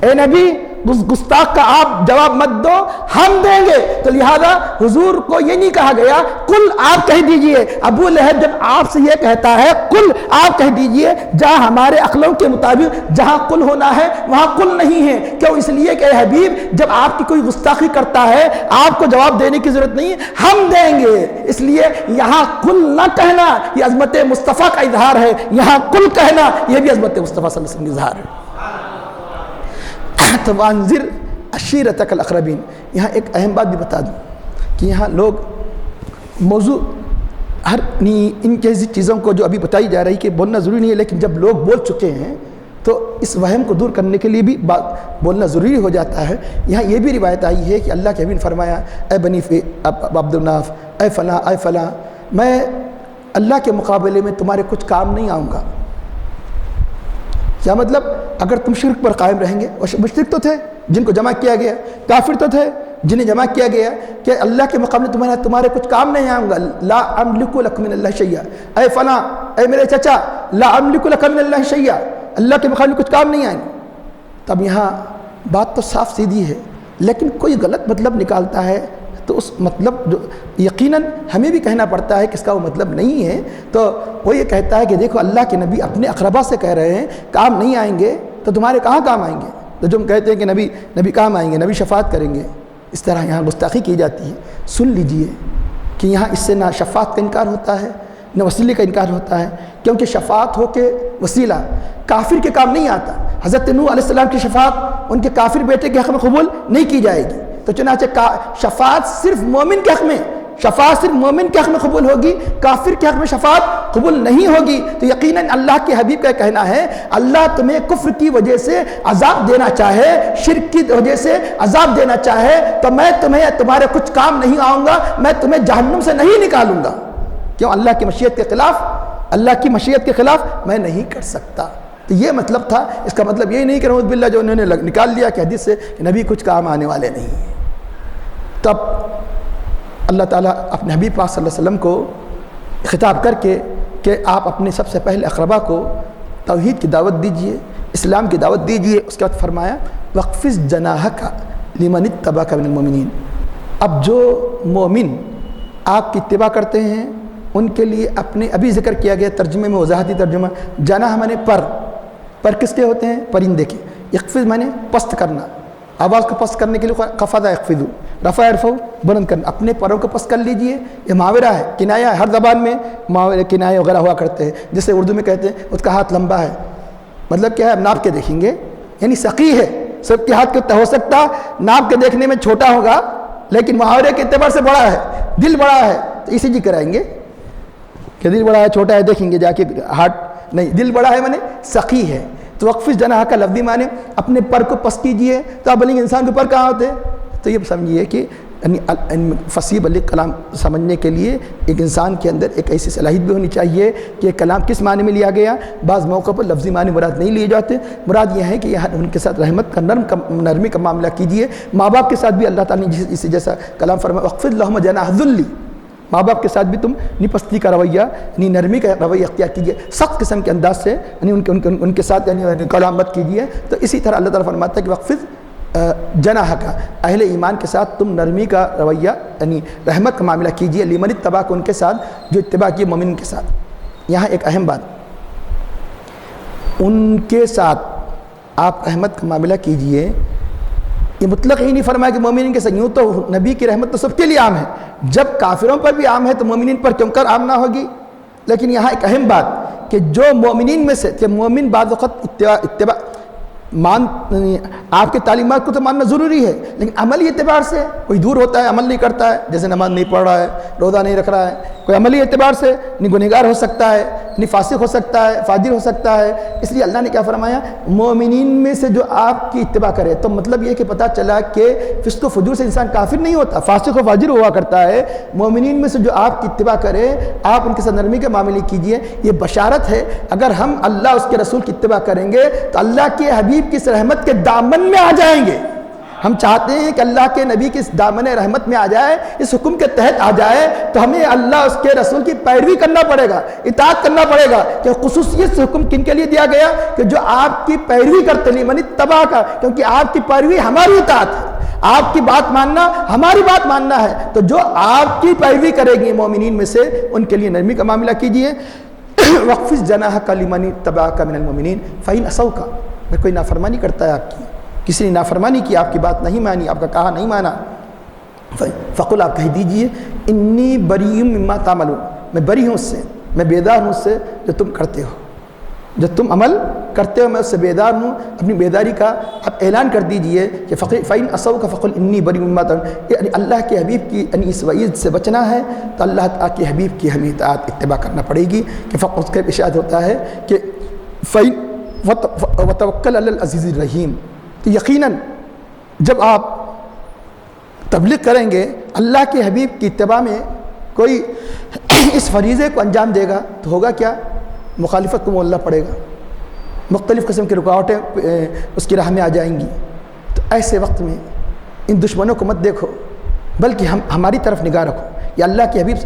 S1: اے نبی، گستاخ کا آپ جواب مت دو، ہم دیں گے۔ تو لہذا حضور کو یہ نہیں کہا گیا کل آپ کہہ دیجئے۔ ابو لہب جب آپ سے یہ کہتا ہے کل آپ کہہ دیجئے، جہاں ہمارے عقلوں کے مطابق جہاں کل ہونا ہے وہاں کل نہیں ہے۔ کیوں؟ اس لیے کہ اے حبیب جب آپ کی کوئی گستاخی کرتا ہے آپ کو جواب دینے کی ضرورت نہیں ہے، ہم دیں گے۔ اس لیے یہاں کل نہ کہنا یہ عظمت مصطفیٰ کا اظہار ہے، یہاں کل کہنا یہ بھی عظمت مصطفیٰ صلی اللہ علیہ وسلم کا اظہار ہے۔ تو وانذر عشیرتک الاقربین، یہاں ایک اہم بات بھی بتا دوں کہ یہاں لوگ موضوع ہر ان جیسی چیزوں کو جو ابھی بتائی جا رہی کہ بولنا ضروری نہیں ہے، لیکن جب لوگ بول چکے ہیں تو اس وہم کو دور کرنے کے لیے بھی بولنا ضروری ہو جاتا ہے۔ یہاں یہ بھی روایت آئی ہے کہ اللہ کے حبیب نے فرمایا اے بنی عبد الناف، اے فلاں اے فلاں، میں اللہ کے مقابلے میں تمہارے کچھ کام نہیں آؤں گا۔ کیا مطلب؟ اگر تم شرک پر قائم رہیں گے، اور مشرک تو تھے جن کو جمع کیا گیا، کافر تو تھے جنہیں جمع کیا گیا کہ اللہ کے مقابلے تمہارے کچھ کام نہیں آؤں گا۔ لا املک لک من اللہ شیئا، اے فلاں اے میرے چچا، لا املک لک من اللہ شیئا، اللہ کے مقابلے کچھ کام نہیں آئیں گے۔ تب یہاں بات تو صاف سیدھی ہے، لیکن کوئی غلط مطلب نکالتا ہے تو اس مطلب جو یقیناً ہمیں بھی کہنا پڑتا ہے کہ اس کا وہ مطلب نہیں ہے۔ تو وہ یہ کہتا ہے کہ دیکھو اللہ کے نبی اپنے اقربا سے کہہ رہے ہیں کام نہیں آئیں گے تو تمہارے کہاں کام آئیں گے؟ تو جو ہم کہتے ہیں کہ نبی کام آئیں گے، نبی شفاعت کریں گے، اس طرح یہاں گستاخی کی جاتی ہے۔ سن لیجئے کہ یہاں اس سے نہ شفاعت کا انکار ہوتا ہے نہ وسیلے کا انکار ہوتا ہے، کیونکہ شفاعت ہو کے وسیلہ کافر کے کام نہیں آتا۔ حضرت نوح علیہ السلام کی شفاعت ان کے کافر بیٹے کے حق میں قبول نہیں کی جائے گی، تو چنانچہ شفاعت صرف مومن کے حق میں، شفاعت صرف مومن کے حق میں قبول ہوگی، کافر کے حق میں شفاعت قبول نہیں ہوگی۔ تو یقیناً اللہ کے حبیب کا کہنا ہے اللہ تمہیں کفر کی وجہ سے عذاب دینا چاہے، شرک کی وجہ سے عذاب دینا چاہے تو میں تمہارے کچھ کام نہیں آؤں گا، میں تمہیں جہنم سے نہیں نکالوں گا۔ کیوں؟ اللہ کی مشیت کے خلاف، اللہ کی مشیت کے خلاف میں نہیں کر سکتا۔ تو یہ مطلب تھا۔ اس کا مطلب یہ نہیں کہ نعوذ باللہ جو انہوں نے نکال دیا کہ حدیث سے کہ نبی کچھ کام آنے والے نہیں ہیں۔ تب اللہ تعالیٰ اپنے حبیب پاک صلی اللہ علیہ وسلم کو خطاب کر کے کہ آپ اپنے سب سے پہلے اقربا کو توحید کی دعوت دیجئے، اسلام کی دعوت دیجئے۔ اس کے بعد فرمایا وَاخْفِضْ جَنَاحَكَ لِمَنِ اتَّبَعَكَ مِنَ الْمُؤْمِنِينَ، اب جو مومن آپ کی اتباع کرتے ہیں ان کے لیے اپنے ابھی ذکر کیا گیا ترجمے میں وضاحتی ترجمہ، جناح مانے پر کس کے ہوتے ہیں؟ پرندے کے۔ اخفض مانے پست کرنا، آواز کو پست کرنے کے لیے خفض یخفض، رفع یرفع بلند کرنا، اپنے پروں کو پست کر لیجئے۔ یہ محاورہ ہے، کنایہ ہے، ہر زبان میں محاورے کنایے وغیرہ ہوا کرتے ہیں، جسے اردو میں کہتے ہیں اس کا ہاتھ لمبا ہے، مطلب کیا ہے؟ اب ناپ کے دیکھیں گے، یعنی سقی ہے، سب کے ہاتھ کو ہو سکتا ناپ کے دیکھنے میں چھوٹا ہوگا لیکن محاورے کے اعتبار سے بڑا ہے، دل بڑا ہے تو اسی جی کرائیں گے کہ دل بڑا ہے چھوٹا ہے، دیکھیں گے جا کے ہاتھ نہیں، دل بڑا ہے مانے سقی ہے۔ تو وقف جناح کا لفظی معنی اپنے پر کو پس کیجئے۔ تو آپ بولیں گے انسان کے پر کہاں ہوتے؟ تو یہ سمجھیے کہ فصیح بلیغ کلام سمجھنے کے لیے ایک انسان کے اندر ایک ایسی صلاحیت بھی ہونی چاہیے کہ یہ کلام کس معنی میں لیا گیا۔ بعض موقع پر لفظی معنی مراد نہیں لیے جاتے، مراد یہ ہے کہ ان کے ساتھ رحمت کا نرمی کا معاملہ کیجئے۔ ماں باپ کے ساتھ بھی اللہ تعالیٰ نے اسی جیسا کلام فرمایا وَاخْفِضْ لَهُمَ جَنَاحَ الذُّلِّ، ماں باپ کے ساتھ بھی تم پستی کا رویہ یعنی نرمی کا رویہ اختیار کیجئے، سخت قسم کے انداز سے یعنی ان کے ساتھ یعنی کلام مت کیجئے۔ تو اسی طرح اللہ تعالیٰ فرماتا ہے کہ وَاخْفِضْ جناح کا، اہل ایمان کے ساتھ تم نرمی کا رویہ یعنی رحمت کا معاملہ کیجئے، لمن اتبع کو ان کے ساتھ جو اتباع کیے مومن کے ساتھ۔ یہاں ایک اہم بات، ان کے ساتھ آپ رحمت کا معاملہ کیجئے، یہ مطلق ہی نہیں فرمایا کہ مومنین کے ساتھ، یوں تو نبی کی رحمت تو سب کے لیے عام ہے، جب کافروں پر بھی عام ہے تو مومنین پر کیوں کر عام نہ ہوگی؟ لیکن یہاں ایک اہم بات کہ جو مومنین میں سے کہ مومن بعض وقت اتباع آپ کے تعلیمات کو تو ماننا ضروری ہے، لیکن عملی اعتبار سے کوئی دور ہوتا ہے، عمل نہیں کرتا ہے، جیسے نماز نہیں پڑھ رہا ہے، روزہ نہیں رکھ رہا ہے، کوئی عملی اعتبار سے گنہگار ہو سکتا ہے، فاسق ہو سکتا ہے، فاجر ہو سکتا ہے۔ اس لیے اللہ نے کیا فرمایا؟ مومنین میں سے جو آپ کی اتباع کرے، تو مطلب یہ کہ پتہ چلا کہ فسق و فجور سے انسان کافر نہیں ہوتا، فاسق و فاجر ہوا کرتا ہے۔ مومنین میں سے جو آپ کی اتباع کرے آپ ان کے ساتھ نرمی کے معاملے کیجئے، یہ بشارت ہے اگر ہم اللہ اس کے رسول کی اتباع کریں گے تو اللہ کے حبیب کی اس رحمت کے دامن میں آ جائیں گے۔ ہم چاہتے ہیں کہ اللہ کے نبی کی اس دامن رحمت میں آ جائے، اس حکم کے تحت آ جائے، تو ہمیں اللہ اس کے رسول کی پیروی کرنا پڑے گا، اطاعت کرنا پڑے گا۔ کہ خصوصیت سے حکم کن کے لیے دیا گیا؟ کہ جو آپ کی پیروی کرتے نہیں، منی تباہ کا، کیونکہ آپ کی پیروی ہماری اطاعت ہے، آپ کی بات ماننا ہماری بات ماننا ہے، تو جو آپ کی پیروی کرے گی مومنین میں سے ان کے لیے نرمی کا معاملہ کیجئے۔ وَخْفِضْ جَنَاحَكَ لِمَنِ اتَّبَعَكَ مِنَ الْمُؤْمِنِينَ فَإِنْ عَصَوْكَ، اگر کوئی نافرمانی کرتا ہے آپ کی، کسی نے نافرمانی کی، آپ کی بات نہیں مانی، آپ کا کہا نہیں مانا، فقل آپ کہہ دیجئے انی بری مما تعملون، میں بری ہوں اس سے، میں بیدار ہوں اس سے جو تم کرتے ہو، جو تم عمل کرتے ہو میں اس سے بیدار ہوں۔ اپنی بیداری کا آپ اعلان کر دیجئے کہ فَإِنْ عَصَوْكَ فَقُلْ إِنِّي بَرِيءٌ مِّمَّا تَعْمَلُونَ، یعنی اللہ کے حبیب کی اس وعید سے بچنا ہے تو اللہ تعالیٰ کے حبیب کی ہمیں اطاعت اتباع کرنا پڑے گی۔ کہ اس کا ارشاد ہوتا ہے کہ وَتَوَكَّلْ عَلَى الْعَزِيزِ الرَّحِيمِ، تو یقیناً جب آپ تبلیغ کریں گے اللہ کے حبیب کی اتباع میں، کوئی اس فریضے کو انجام دے گا تو ہوگا کیا؟ مخالفت کو مولنا پڑے گا، مختلف قسم کی رکاوٹیں اس کی راہ میں آ جائیں گی۔ تو ایسے وقت میں ان دشمنوں کو مت دیکھو، بلکہ ہماری طرف نگاہ رکھو۔ یہ اللہ کے حبیب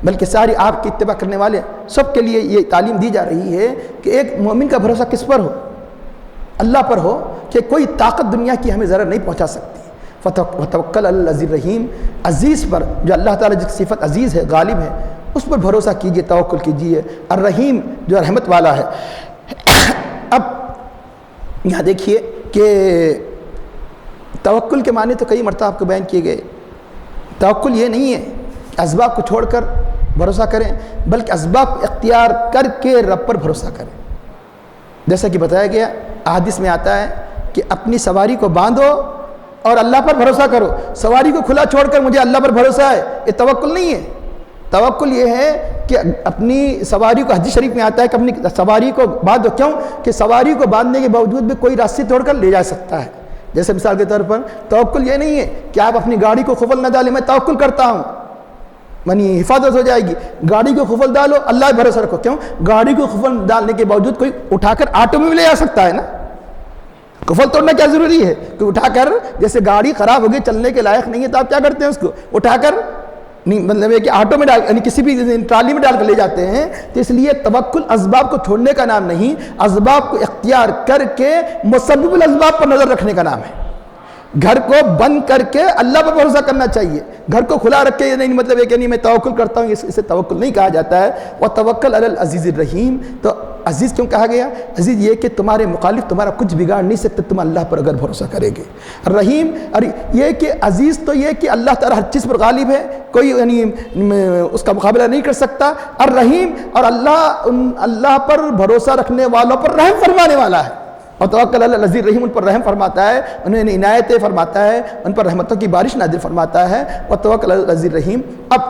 S1: بلکہ ساری آپ کی اتباع کرنے والے سب کے لیے یہ تعلیم دی جا رہی ہے کہ ایک مومن کا بھروسہ کس پر ہو؟ اللہ پر ہو، کہ کوئی طاقت دنیا کی ہمیں ضرر نہیں پہنچا سکتی۔ وَتَوَكَّلْ عَلَى الْعَزِيزِ الرَّحِيمِ، عزیز پر، جو اللہ تعالیٰ جس کی صفت عزیز ہے، غالب ہے، اس پر بھروسہ کیجئے، توکل کیجئے۔ الرحیم، جو رحمت والا ہے۔ اب یہاں دیکھیے کہ توکل کے معنی تو کئی مرتبہ آپ کو بیان کیے گئے۔ توکل یہ نہیں ہے کہ اسباب کو چھوڑ کر بھروسہ کریں، بلکہ اسباب کو اختیار کر کے رب پر بھروسہ کریں۔ جیسا کہ بتایا گیا، احادیث میں آتا ہے کہ اپنی سواری کو باندھو اور اللہ پر بھروسہ کرو۔ سواری کو کھلا چھوڑ کر مجھے اللہ پر بھروسہ ہے، یہ توکل نہیں ہے۔ توکل یہ ہے کہ اپنی سواری کو، حدیث شریف میں آتا ہے کہ اپنی سواری کو باندھو، کیوں کہ سواری کو باندھنے کے باوجود بھی کوئی راستے توڑ کر لے جا سکتا ہے۔ جیسے مثال کے طور پر توکل یہ نہیں ہے کہ آپ اپنی گاڑی کو خفل نہ ڈالیں، میں توکل کرتا ہوں، منی حفاظت ہو جائے گی، گاڑی کو خفل ڈالو، اللہ پر بھروسہ رکھو۔ کیوں؟ گاڑی کو خفل ڈالنے کے باوجود کوئی اٹھا کر آٹو میں بھی لے جا سکتا ہے نا، خفل توڑنا کیا ضروری ہے کہ اٹھا کر، جیسے گاڑی خراب ہو گئی چلنے کے لائق نہیں ہے تو آپ کیا کرتے ہیں؟ اس کو اٹھا کر، نہیں مطلب ہے کہ آٹو میں ڈال، یعنی کسی بھی ٹرالی میں ڈال کر لے جاتے ہیں۔ تو اس لیے توکل اسباب کو چھوڑنے کا نام نہیں، اسباب کو اختیار کر کے مسبب الاسباب پر نظر رکھنے کا نام ہے۔ گھر کو بند کر کے اللہ پر بھروسہ کرنا چاہیے، گھر کو کھلا رکھ کے نہیں مطلب ہے کہ نہیں میں توکل کرتا ہوں، اسے توکل نہیں کہا جاتا ہے۔ وَتَوَكَّلْ عَلَى الْعَزِيزِ الرَّحِيمِ، تو عزیز کیوں کہا گیا؟ عزیز یہ کہ تمہارے مخالف تمہارا کچھ بگاڑ نہیں سکتے تم اللہ پر اگر بھروسہ کرے گے۔ الرحیم، اور یہ کہ عزیز تو یہ کہ اللہ تعالیٰ ہر چیز پر غالب ہے، کوئی یعنی اس کا مقابلہ نہیں کر سکتا۔ الرحیم، اور اللہ پر بھروسہ رکھنے والوں پر رحم فرمانے والا ہے۔ اور توکل علی العزیز الرحیم، ان پر رحم فرماتا ہے، انہیں عنایتیں فرماتا ہے، ان پر رحمتوں کی بارش نازل فرماتا ہے۔ اور توکل علی العزیز الرحیم، اب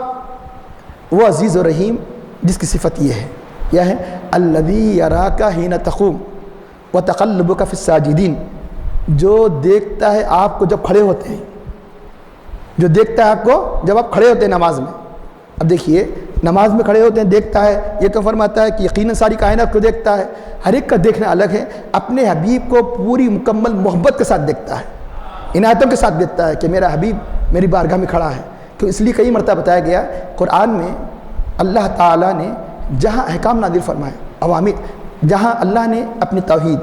S1: وہ عزیز و رحیم جس کی صفت یہ ہے، کیا ہے؟ الذی یراک حین تقوم وتقلبک فی الساجدین، جو دیکھتا ہے آپ کو جب کھڑے ہوتے ہیں، جو دیکھتا ہے آپ کو جب آپ کھڑے ہوتے ہیں نماز میں۔ اب دیکھیے نماز میں کھڑے ہوتے ہیں، دیکھتا ہے، یہ تو فرماتا ہے کہ یقیناً ساری کائنات کو دیکھتا ہے، ہر ایک کا دیکھنا الگ ہے۔ اپنے حبیب کو پوری مکمل محبت کے ساتھ دیکھتا ہے، عنایتوں کے ساتھ دیکھتا ہے کہ میرا حبیب میری بارگاہ میں کھڑا ہے۔ تو اس لیے کئی مرتبہ بتایا گیا قرآن میں اللہ تعالیٰ نے جہاں احکام نازل فرمائے، عوامر، جہاں اللہ نے اپنی توحید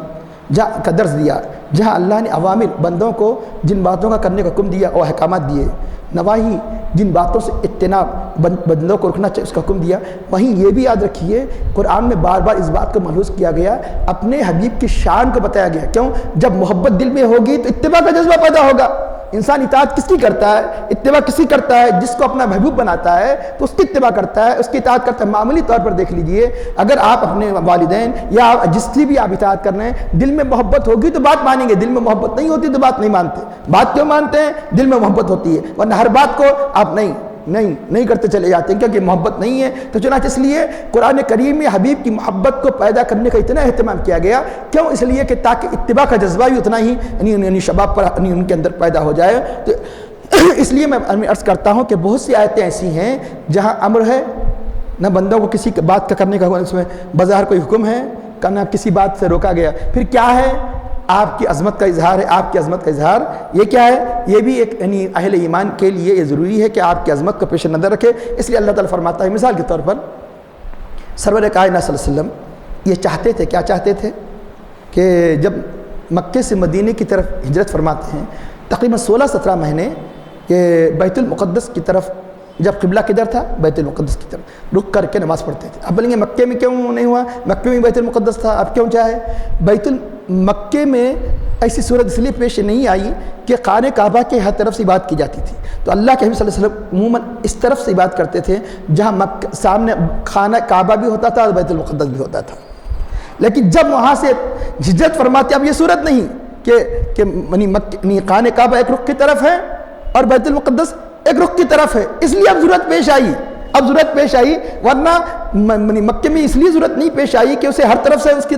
S1: کا درس دیا، جہاں اللہ نے عوامر بندوں کو جن باتوں کا کرنے کا حکم دیا اور احکامات دیے، نواہی جن باتوں سے اجتناب بندوں کو رکھنا چاہیے اس کا حکم دیا، وہیں یہ بھی یاد رکھیے قرآن میں بار بار اس بات کو ملحوظ کیا گیا، اپنے حبیب کی شان کو بتایا گیا۔ کیوں؟ جب محبت دل میں ہوگی تو اتباع کا جذبہ پیدا ہوگا۔ انسان اطاعت کس کی کرتا ہے؟ اتباع کسی کرتا ہے؟ جس کو اپنا محبوب بناتا ہے تو اس کی اتباع کرتا ہے، اس کی اطاعت کرتا ہے۔ معمولی طور پر دیکھ لیجئے، اگر آپ اپنے والدین یا جس کی بھی آپ اطاعت کر رہے ہیں، دل میں محبت ہوگی تو بات مانیں گے، دل میں محبت نہیں ہوتی تو بات نہیں مانتے۔ بات کیوں مانتے ہیں؟ دل میں محبت ہوتی ہے، ورنہ ہر بات کو آپ نہیں کرتے چلے جاتے ہیں کیونکہ محبت نہیں ہے۔ تو چنانچہ اس لیے قرآن کریم میں حبیب کی محبت کو پیدا کرنے کا اتنا اہتمام کیا گیا، کیوں؟ اس لیے کہ تاکہ اتباع کا جذبہ بھی اتنا ہی یعنی شباب پر ان کے اندر پیدا ہو جائے۔ تو اس لیے میں عرض کرتا ہوں کہ بہت سی آیتیں ایسی ہیں جہاں امر ہے، نہ بندوں کو کسی بات کا کرنے کا، اس میں بظاہر کوئی حکم ہے، نہ کسی بات سے روکا گیا۔ پھر کیا ہے؟ آپ کی عظمت کا اظہار ہے، آپ کی عظمت کا اظہار یہ کیا ہے؟ یہ بھی ایک یعنی اہل ایمان کے لیے یہ ضروری ہے کہ آپ کی عظمت کو پیش نظر رکھے۔ اس لیے اللہ تعالیٰ فرماتا ہے مثال کے طور پر سرور کائنات صلی اللہ علیہ وسلم یہ چاہتے تھے، کیا چاہتے تھے کہ جب مکے سے مدینے کی طرف ہجرت فرماتے ہیں تقریباً 16-17 مہینے کہ بیت المقدس کی طرف، جب قبلہ کدھر تھا؟ بیت المقدس کی طرف رک کر کے نماز پڑھتے تھے۔ اب بولیں گے مکے میں کیوں نہیں ہوا؟ مکے میں بیت المقدس تھا، اب کیوں چاہے؟ مکے میں ایسی صورت اس لیے پیش نہیں آئی کہ خانہ کعبہ کے ہر طرف سے عبادت کی جاتی تھی، تو اللہ کے حبیب صلی اللہ علیہ وسلم عموماً اس طرف سے عبادت کرتے تھے جہاں سامنے خانہ کعبہ بھی ہوتا تھا اور بیت المقدس بھی ہوتا تھا۔ لیکن جب وہاں سے ہجرت فرماتے اب یہ صورت نہیں کہ خانہ کعبہ ایک رخ کی طرف ہے اور بیت المقدس ایک رخ کی طرف ہے، اس لیے اب ضرورت پیش آئی، ورنہ مکے میں اس لیے ضرورت نہیں پیش آئی کہ اسے ہر طرف سے اس کی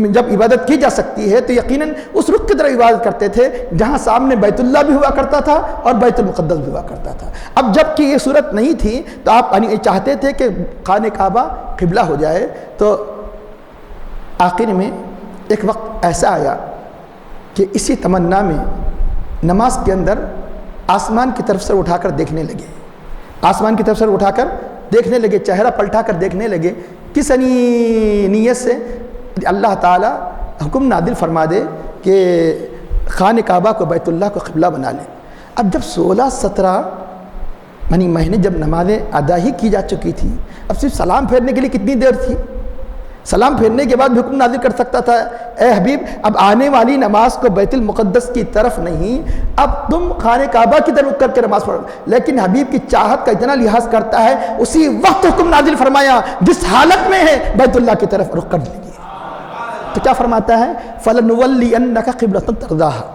S1: جب عبادت کی جا سکتی ہے تو یقیناً اس رخ کی طرف عبادت کرتے تھے جہاں سامنے بیت اللہ بھی ہوا کرتا تھا اور بیت المقدس بھی ہوا کرتا تھا۔ اب جب کہ یہ صورت نہیں تھی تو آپ چاہتے تھے کہ خانہ کعبہ قبلہ ہو جائے، تو آخر میں ایک وقت ایسا آیا کہ اسی تمنا میں نماز کے اندر آسمان کی طرف سر اٹھا کر دیکھنے لگے، آسمان کی طرف سر اٹھا کر دیکھنے لگے، چہرہ پلٹا کر دیکھنے لگے۔ کس نیت سے؟ اللہ تعالیٰ حکم نادل فرما دے کہ خانہ کعبہ کو بیت اللہ کو قبلہ بنا لیں۔ اب جب 16-17 مہینے جب نمازیں ادا ہی کی جا چکی تھی، اب صرف سلام پھیرنے کے لیے کتنی دیر تھی؟ سلام پھیرنے کے بعد بھی حکم نازل کر سکتا تھا، اے حبیب اب آنے والی نماز کو بیت المقدس کی طرف نہیں، اب تم خانہ کعبہ کی طرف رک کر کے نماز پڑھو۔ لیکن حبیب کی چاہت کا اتنا لحاظ کرتا ہے، اسی وقت حکم نازل فرمایا جس حالت میں ہے بیت اللہ کی طرف رخ کر لیجیے۔ تو کیا فرماتا ہے؟ فَلَنُوَلِّيَنَّكَ قِبْلَةً تَرْضَاهَا،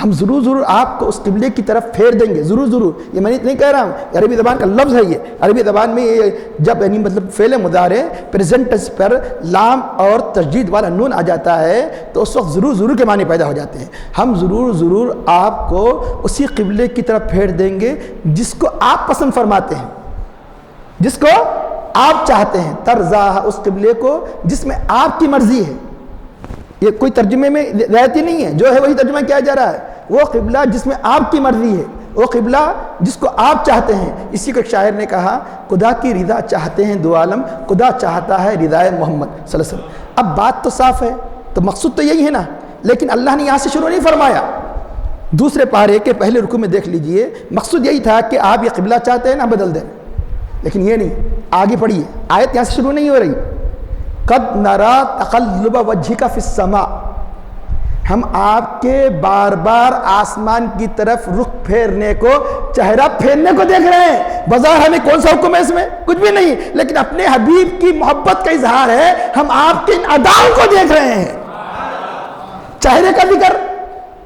S1: ہم ضرور آپ کو اس قبلے کی طرف پھیر دیں گے، ضرور۔ یہ میں نہیں کہہ رہا ہوں، عربی زبان کا لفظ ہے یہ، عربی زبان میں یہ جب مطلب فعل مضارع پریزنٹ ٹینس پر لام اور تشدید والا نون آ جاتا ہے تو اس وقت ضرور کے معنی پیدا ہو جاتے ہیں۔ ہم ضرور آپ کو اسی قبلے کی طرف پھیر دیں گے جس کو آپ پسند فرماتے ہیں، جس کو آپ چاہتے ہیں، ترضاہ، اس قبلے کو جس میں آپ کی مرضی ہے۔ یہ کوئی ترجمے میں رعایتی نہیں ہے، جو ہے وہی ترجمہ کیا جا رہا ہے، وہ قبلہ جس میں آپ کی مرضی ہے، وہ قبلہ جس کو آپ چاہتے ہیں۔ اسی کو ایک شاعر نے کہا، خدا کی رضا چاہتے ہیں دو عالم، خدا چاہتا ہے رضائے محمد صلی اللہ علیہ وسلم۔ اب بات تو صاف ہے، تو مقصود تو یہی ہے نا، لیکن اللہ نے یہاں سے شروع نہیں فرمایا۔ دوسرے پارے کے پہلے رکوع میں دیکھ لیجئے، مقصود یہی تھا کہ آپ یہ قبلہ چاہتے ہیں نا بدل دیں، لیکن یہ نہیں۔ آگے پڑھیے، آیت یہاں سے شروع نہیں ہو رہی، قد نرا تقلب وجهك فی السماء، ہم آپ کے بار بار آسمان کی طرف رخ پھیرنے کو، چہرہ پھیرنے کو دیکھ رہے ہیں۔ بظاہر ہمیں کون سا حکم ہے اس میں؟ کچھ بھی نہیں، لیکن اپنے حبیب کی محبت کا اظہار ہے، ہم آپ کے ان اداؤں کو دیکھ رہے ہیں۔ چہرے کا ذکر،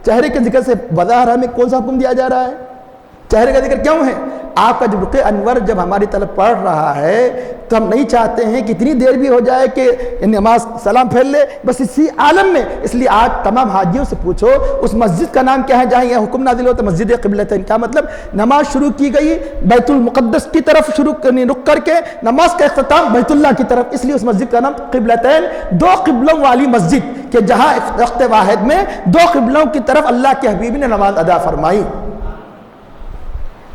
S1: چہرے کے ذکر سے بظاہر ہمیں کون سا حکم دیا جا رہا ہے؟ چہرے کا ذکر کیوں ہے؟ آپ کا جب رخ انور جب ہماری طرف پڑھ رہا ہے تو ہم نہیں چاہتے ہیں کہ اتنی دیر بھی ہو جائے کہ نماز سلام پھیر لے، بس اسی عالم میں۔ اس لیے آج تمام حاجیوں سے پوچھو اس مسجد کا نام کیا ہے جہاں یہ حکم نازل ہوتا ہے؟ مسجد قبلتین۔ کیا مطلب؟ نماز شروع کی گئی بیت المقدس کی طرف رک کر کے، نماز کا اختتام بیت اللہ کی طرف، اس لیے اس مسجد کا نام قبلتین، دو قبلوں والی مسجد، کہ جہاں وقت واحد میں دو قبلوں کی طرف اللہ کے حبیب نے نماز ادا فرمائی۔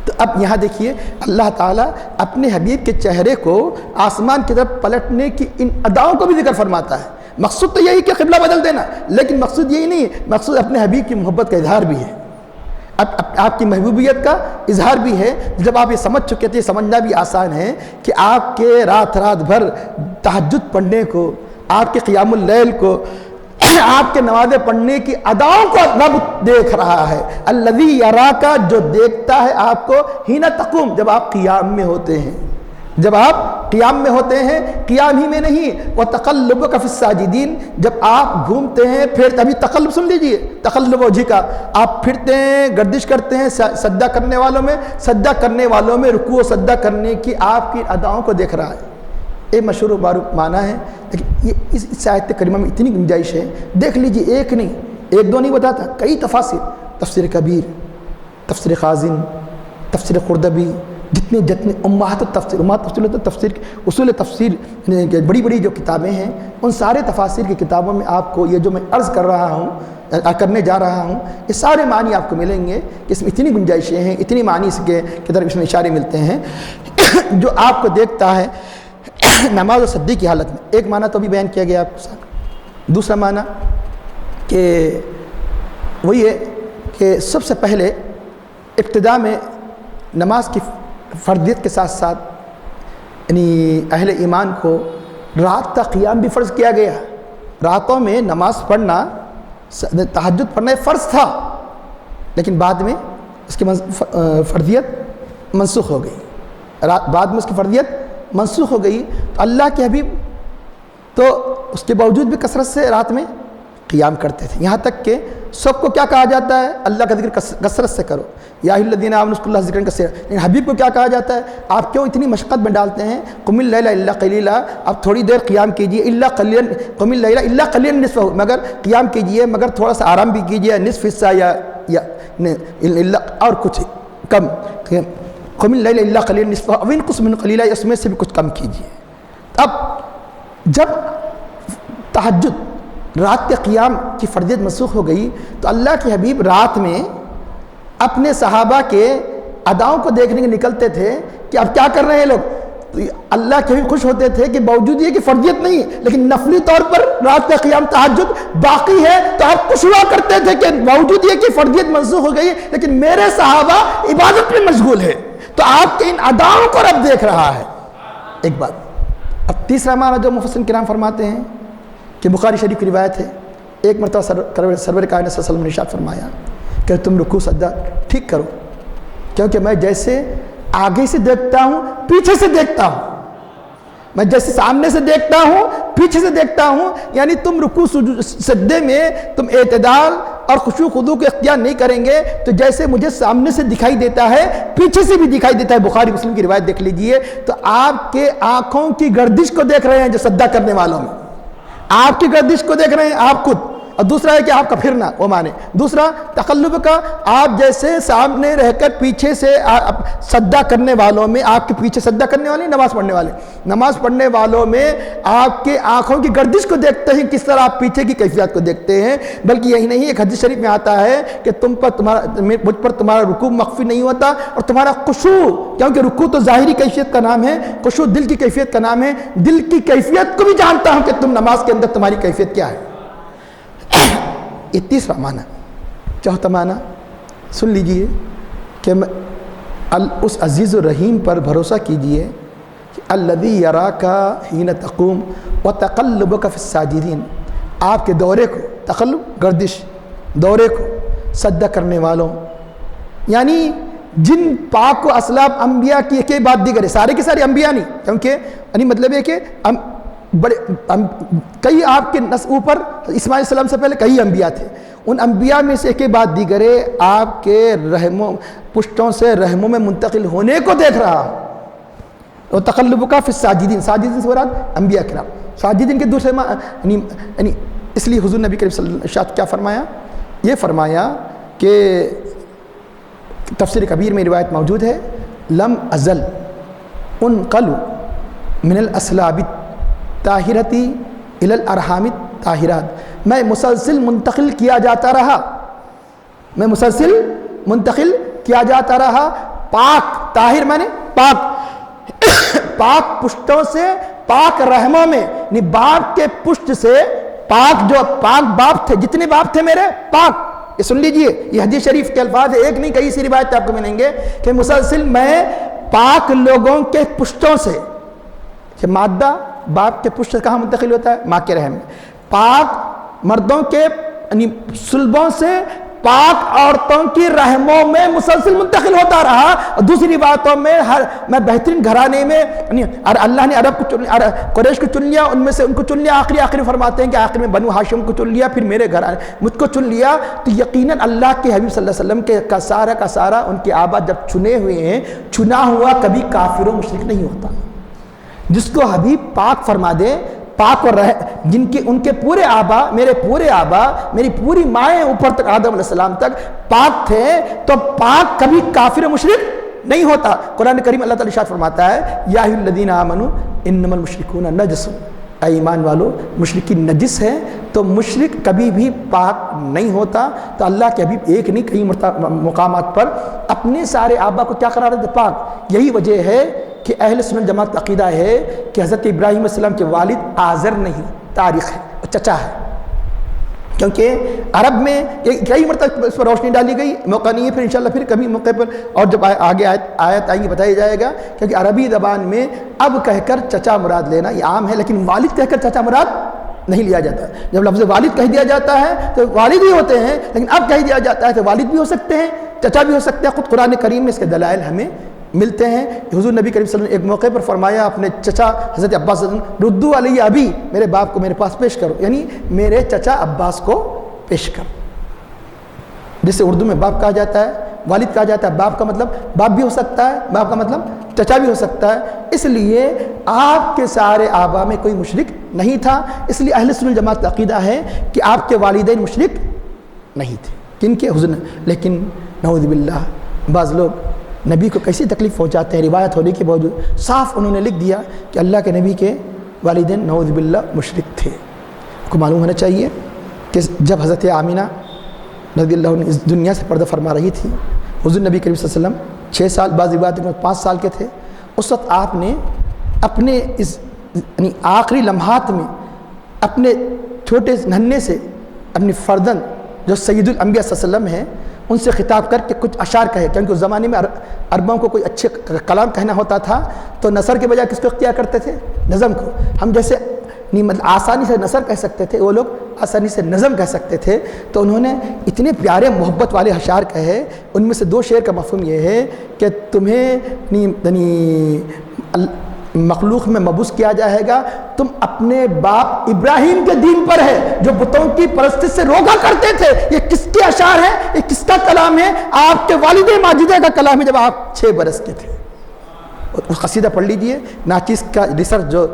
S1: تو اب یہاں دیکھیے اللہ تعالیٰ اپنے حبیب کے چہرے کو آسمان کی طرف پلٹنے کی ان اداؤں کو بھی ذکر فرماتا ہے۔ مقصود تو یہی کہ قبلہ بدل دینا، لیکن مقصود یہی نہیں، مقصود اپنے حبیب کی محبت کا اظہار بھی ہے، اب آپ کی محبوبیت کا اظہار بھی ہے۔ جب آپ یہ سمجھ چکے تھے، سمجھنا بھی آسان ہے کہ آپ کے رات بھر تہجد پڑھنے کو، آپ کے قیام اللیل کو، آپ کے نمازیں پڑھنے کی اداؤں کو رب دیکھ رہا ہے۔ الذی یراکا، جو دیکھتا ہے آپ کو، حین تقوم، جب آپ قیام میں ہوتے ہیں، جب آپ قیام میں ہوتے ہیں، قیام ہی میں نہیں، وتقلبک فی الساجدین، جب آپ گھومتے ہیں پھر ابھی تقلب سن لیجئے، تقلب وجہ کا، آپ پھرتے ہیں، گردش کرتے ہیں سجدہ کرنے والوں میں، سجدہ کرنے والوں میں رکوع و سجدہ کرنے کی آپ کی اداؤں کو دیکھ رہا ہے۔ ایک مشہور و معروف معنی ہے، لیکن یہ اس آیت کریمہ میں اتنی گنجائش ہے، دیکھ لیجئے، ایک نہیں، ایک دو نہیں بتاتا، کئی تفاسیر، تفسیر کبیر، تفسیر خازن، تفسیر قرطبی، جتنے امہات تفسیر اصول تفسیر، بڑی جو کتابیں ہیں، ان سارے تفاسیر کی کتابوں میں آپ کو یہ جو میں عرض کر رہا ہوں کرنے جا رہا ہوں، یہ سارے معنی آپ کو ملیں گے کہ اس میں اتنی گنجائشیں ہیں، اتنی معنی کی طرف اس میں اشارے ملتے ہیں جو آپ کو دیکھتا ہے نماز و سجدے کی حالت میں۔ ایک معنی تو بھی بیان کیا گیا آپ کے ساتھ، دوسرا معنی کہ وہی ہے کہ سب سے پہلے ابتدا میں نماز کی فرضیت کے ساتھ ساتھ یعنی اہل ایمان کو رات کا قیام بھی فرض کیا گیا۔ راتوں میں نماز پڑھنا، تہجد پڑھنا فرض تھا، لیکن بعد میں اس کی فرضیت منسوخ ہو گئی، بعد میں اس کی فرضیت منسوخ ہو گئی۔ تو اللہ کے حبیب تو اس کے باوجود بھی کثرت سے رات میں قیام کرتے تھے، یہاں تک کہ سب کو کیا کہا جاتا ہے؟ اللہ کا ذکر کثرت سے کرو، یا ایھا الذین آمنوا اذکروا اللہ ذکرا کثیرا۔ لیکن حبیب کو کیا کہا جاتا ہے؟ آپ کیوں اتنی مشقت میں ڈالتے ہیں؟ قم اللیل الا قلیلا، آپ تھوڑی دیر قیام کیجئے، الا قلیلا، قم اللیل الا قلیلا نصفہ، مگر قیام کیجئے مگر تھوڑا سا آرام بھی کیجئے، نصف حصہ یا اور کچھ کم، قم اللیل الا قلیلا نصفہ او انقص منہ قلیلا، اس میں سے بھی کچھ کم کیجئے۔ اب جب تہجد رات کے قیام کی فرضیت منسوخ ہو گئی تو اللہ کے حبیب رات میں اپنے صحابہ کے اداؤں کو دیکھنے کے نکلتے تھے کہ اب کیا کر رہے ہیں لوگ۔ تو اللہ کے حبیب خوش ہوتے تھے کہ باوجود یہ کہ فرضیت نہیں ہے لیکن نفلی طور پر رات کا قیام تہجد باقی ہے، تو آپ خوش ہوا کرتے تھے کہ باوجود یہ کہ فرضیت منسوخ ہو گئی لیکن میرے صحابہ عبادت میں مشغول ہے، تو آپ کے ان اداؤں کو رب دیکھ رہا ہے۔ ایک بات۔ اب تیسرا معنی جو مفسرین کرام فرماتے ہیں کہ بخاری شریف کی روایت ہے، ایک مرتبہ سرور کائنات صلی اللہ علیہ وسلم نے ارشاد فرمایا کہ تم رکوع سجدہ ٹھیک کرو، کیونکہ میں جیسے آگے سے دیکھتا ہوں پیچھے سے دیکھتا ہوں، میں جیسے سامنے سے دیکھتا ہوں پیچھے سے دیکھتا ہوں، یعنی تم رکوع سجدے میں تم اعتدال اور خشوع خضوع کو اختیار نہیں کریں گے تو جیسے مجھے سامنے سے دکھائی دیتا ہے پیچھے سے بھی دکھائی دیتا ہے۔ بخاری مسلم کی روایت دیکھ لیجئے۔ تو آپ کے آنکھوں کی گردش کو دیکھ رہے ہیں جو سجدہ کرنے والوں میں، آپ کی گردش کو دیکھ رہے ہیں آپ خود، اور دوسرا ہے کہ آپ کا پھرنا وہ مانے، دوسرا تقلب کا، آپ جیسے سامنے رہ کر پیچھے سے سجدہ کرنے والوں میں، آپ کے پیچھے سجدہ کرنے والے نماز پڑھنے والے، نماز پڑھنے والوں میں آپ کے آنکھوں کی گردش کو دیکھتے ہیں کس طرح آپ پیچھے کی کیفیت کو دیکھتے ہیں۔ بلکہ یہی نہیں، ایک حدیث شریف میں آتا ہے کہ مجھ پر تمہارا رکوع مخفی نہیں ہوتا اور تمہارا خشوع، کیونکہ رکوع تو ظاہری کیفیت کا نام ہے، خشوع دل کی کیفیت کا نام ہے، دل کی کیفیت کو بھی جانتا ہوں کہ تم نماز کے اندر تمہاری کیفیت کیا ہے۔ یہ تیسرا معنی۔ چوتھا معنی سن لیجئے کہ اس عزیز و رحیم پر بھروسہ کیجئے کہ الذی یراک حین تقوم وتقلبک فی الساجدین، آپ کے دورے کو، تقلب گردش، دورے کو سجدہ کرنے والوں، یعنی جن پاک و اسلاف انبیاء کی ایک بات دیگر ہے، سارے کے سارے انبیاء نہیں، کیونکہ یعنی مطلب ہے کہ کئی آپ کے اوپر اسماعیل السلام سے پہلے کئی انبیاء تھے، ان انبیاء میں سے ایک بات دیگر ہے، آپ کے رحموں پشتوں سے رحموں میں منتقل ہونے کو دیکھ رہا اور تقلب کا فی الساجدین، ساجدین سے مراد انبیاء کرام، ساجدین کے دوسرے یعنی اس لیے حضور نبی کریم صلی اللہ علیہ وسلم کیا فرمایا؟ یہ فرمایا کہ تفسیر کبیر میں روایت موجود ہے، لم ازل انقل من الاسلاب طاہرتی الی الارحام الطاہرات، میں مسلسل منتقل کیا جاتا رہا، میں مسلسل منتقل کیا جاتا رہا پاک، طاہر میں نے پاک، پاک پشتوں سے پاک رحموں میں، یعنی باپ کے پشت سے پاک، جو پاک باپ تھے، جتنے باپ تھے میرے پاک، یہ سن لیجئے، یہ حدیث شریف کے الفاظ ہے، ایک نہیں کئی سی روایت آپ کو ملیں گے کہ مسلسل میں پاک لوگوں کے پشتوں سے، کہ مادہ باپ کے پشت سے کہاں منتقل ہوتا ہے؟ ماں کے رحم میں، پاک مردوں کے یعنی سلبوں سے پاک عورتوں کی رحموں میں مسلسل منتقل ہوتا رہا۔ اور دوسری باتوں میں میں بہترین گھرانے میں، یعنی اللہ نے عرب کو قریش کو چن لیا، ان میں سے ان کو چن لیا، آخری فرماتے ہیں کہ آخر میں بنو ہاشم کو چن لیا، پھر میرے گھرانے مجھ کو چن لیا، تو یقیناً اللہ کے حبیب صلی اللہ علیہ وسلم کا سارا ان کے آبا جب چنے ہوئے ہیں، چنا ہوا کبھی کافر و مشرک نہیں ہوتا۔ جس کو حبیب پاک فرما دے، پاک اور جن کے ان کے پورے آبا، میرے پورے آبا، میری پوری مائیں اوپر تک آدم علیہ السلام تک پاک تھے، تو پاک کبھی کافر و مشرک نہیں ہوتا۔ قرآن کریم اللہ تعالیٰ ارشاد فرماتا ہے، یا ایھا الذین آمنوا انما المشرکون نجس، اے ایمان والو مشرکین نجس ہے، تو مشرک کبھی بھی پاک نہیں ہوتا۔ تو اللہ کے حبیب ایک نہیں کئی مقامات پر اپنے سارے آبا کو کیا قرار دیتے؟ پاک۔ یہی وجہ ہے کہ اہل سنت جماعت کا عقیدہ ہے کہ حضرت ابراہیم علیہ السلام کے والد آزر نہیں، طارق ہے، چچا ہے، کیونکہ عرب میں کئی مرتبہ اس پر روشنی ڈالی گئی، موقع نہیں ہے، پھر انشاءاللہ پھر کبھی موقع پر اور جب آگے آیت آئیں گی بتایا جائے گا، کیونکہ عربی زبان میں اب کہہ کر چچا مراد لینا یہ عام ہے، لیکن والد کہہ کر چچا مراد نہیں لیا جاتا۔ جب لفظ والد کہہ دیا جاتا ہے تو والد ہی ہوتے ہیں، لیکن اب کہہ دیا جاتا ہے تو والد بھی ہو سکتے ہیں، چچا بھی ہو سکتے ہیں۔ خود قرآن کریم میں اس کے دلائل ہمیں ملتے ہیں۔ حضور نبی کریم صلی اللہ علیہ وسلم نے ایک موقع پر فرمایا اپنے چچا حضرت عباس ردو علیہ ابی، میرے باپ کو میرے پاس پیش کرو، یعنی میرے چچا عباس کو پیش کر، جسے اردو میں باپ کہا جاتا ہے، والد کہا جاتا ہے۔ باپ کا مطلب باپ بھی ہو سکتا ہے، باپ کا مطلب چچا بھی ہو سکتا ہے۔ اس لیے آپ کے سارے آبا میں کوئی مشرک نہیں تھا، اس لیے اہل سنت جماعت کا عقیدہ ہے کہ آپ کے والدین مشرک نہیں تھے، کن کے؟ حضور۔ لیکن نعوذ باللہ بعض لوگ نبی کو کیسی تکلیف پہنچاتے ہیں، روایت ہونے کے باوجود صاف انہوں نے لکھ دیا کہ اللہ کے نبی کے والدین نعوذ باللہ مشرک تھے۔ کو معلوم ہونا چاہیے کہ جب حضرت آمینہ رضی اللہ عنہ اس دنیا سے پردہ فرما رہی تھی، حضور نبی کریم صلی اللہ علیہ وسلم 6 سال، بعض روایت میں 5 سال کے تھے، اس وقت آپ نے اپنے اس یعنی آخری لمحات میں اپنے چھوٹے ننھے سے اپنی فرزند جو سید الانبیاء صلی اللہ علیہ وسلم ہیں ان سے خطاب کر کے کچھ اشعار کہے، کیونکہ اس زمانے میں عربوں کو کوئی اچھے کلام کہنا ہوتا تھا تو نثر کے بجائے کس کو اختیار کرتے تھے؟ نظم کو۔ ہم جیسے مطلب آسانی سے نثر کہہ سکتے تھے، وہ لوگ آسانی سے نظم کہہ سکتے تھے، تو انہوں نے اتنے پیارے محبت والے اشعار کہے۔ ان میں سے 2 شعر کا مفہوم یہ ہے کہ تمہیں مخلوق میں مبعوث کیا جائے گا، تم اپنے باپ ابراہیم کے دین پر ہے جو بتوں کی پرستش سے روکا کرتے تھے۔ یہ کس کے اشعار ہیں؟ یہ کس کا کلام ہے؟ آپ کے والد ماجدہ کا کلام ہے جب آپ 6 برس کے تھے۔ قصیدہ پڑھ لیجئے، ناچیز کا ریسرچ جو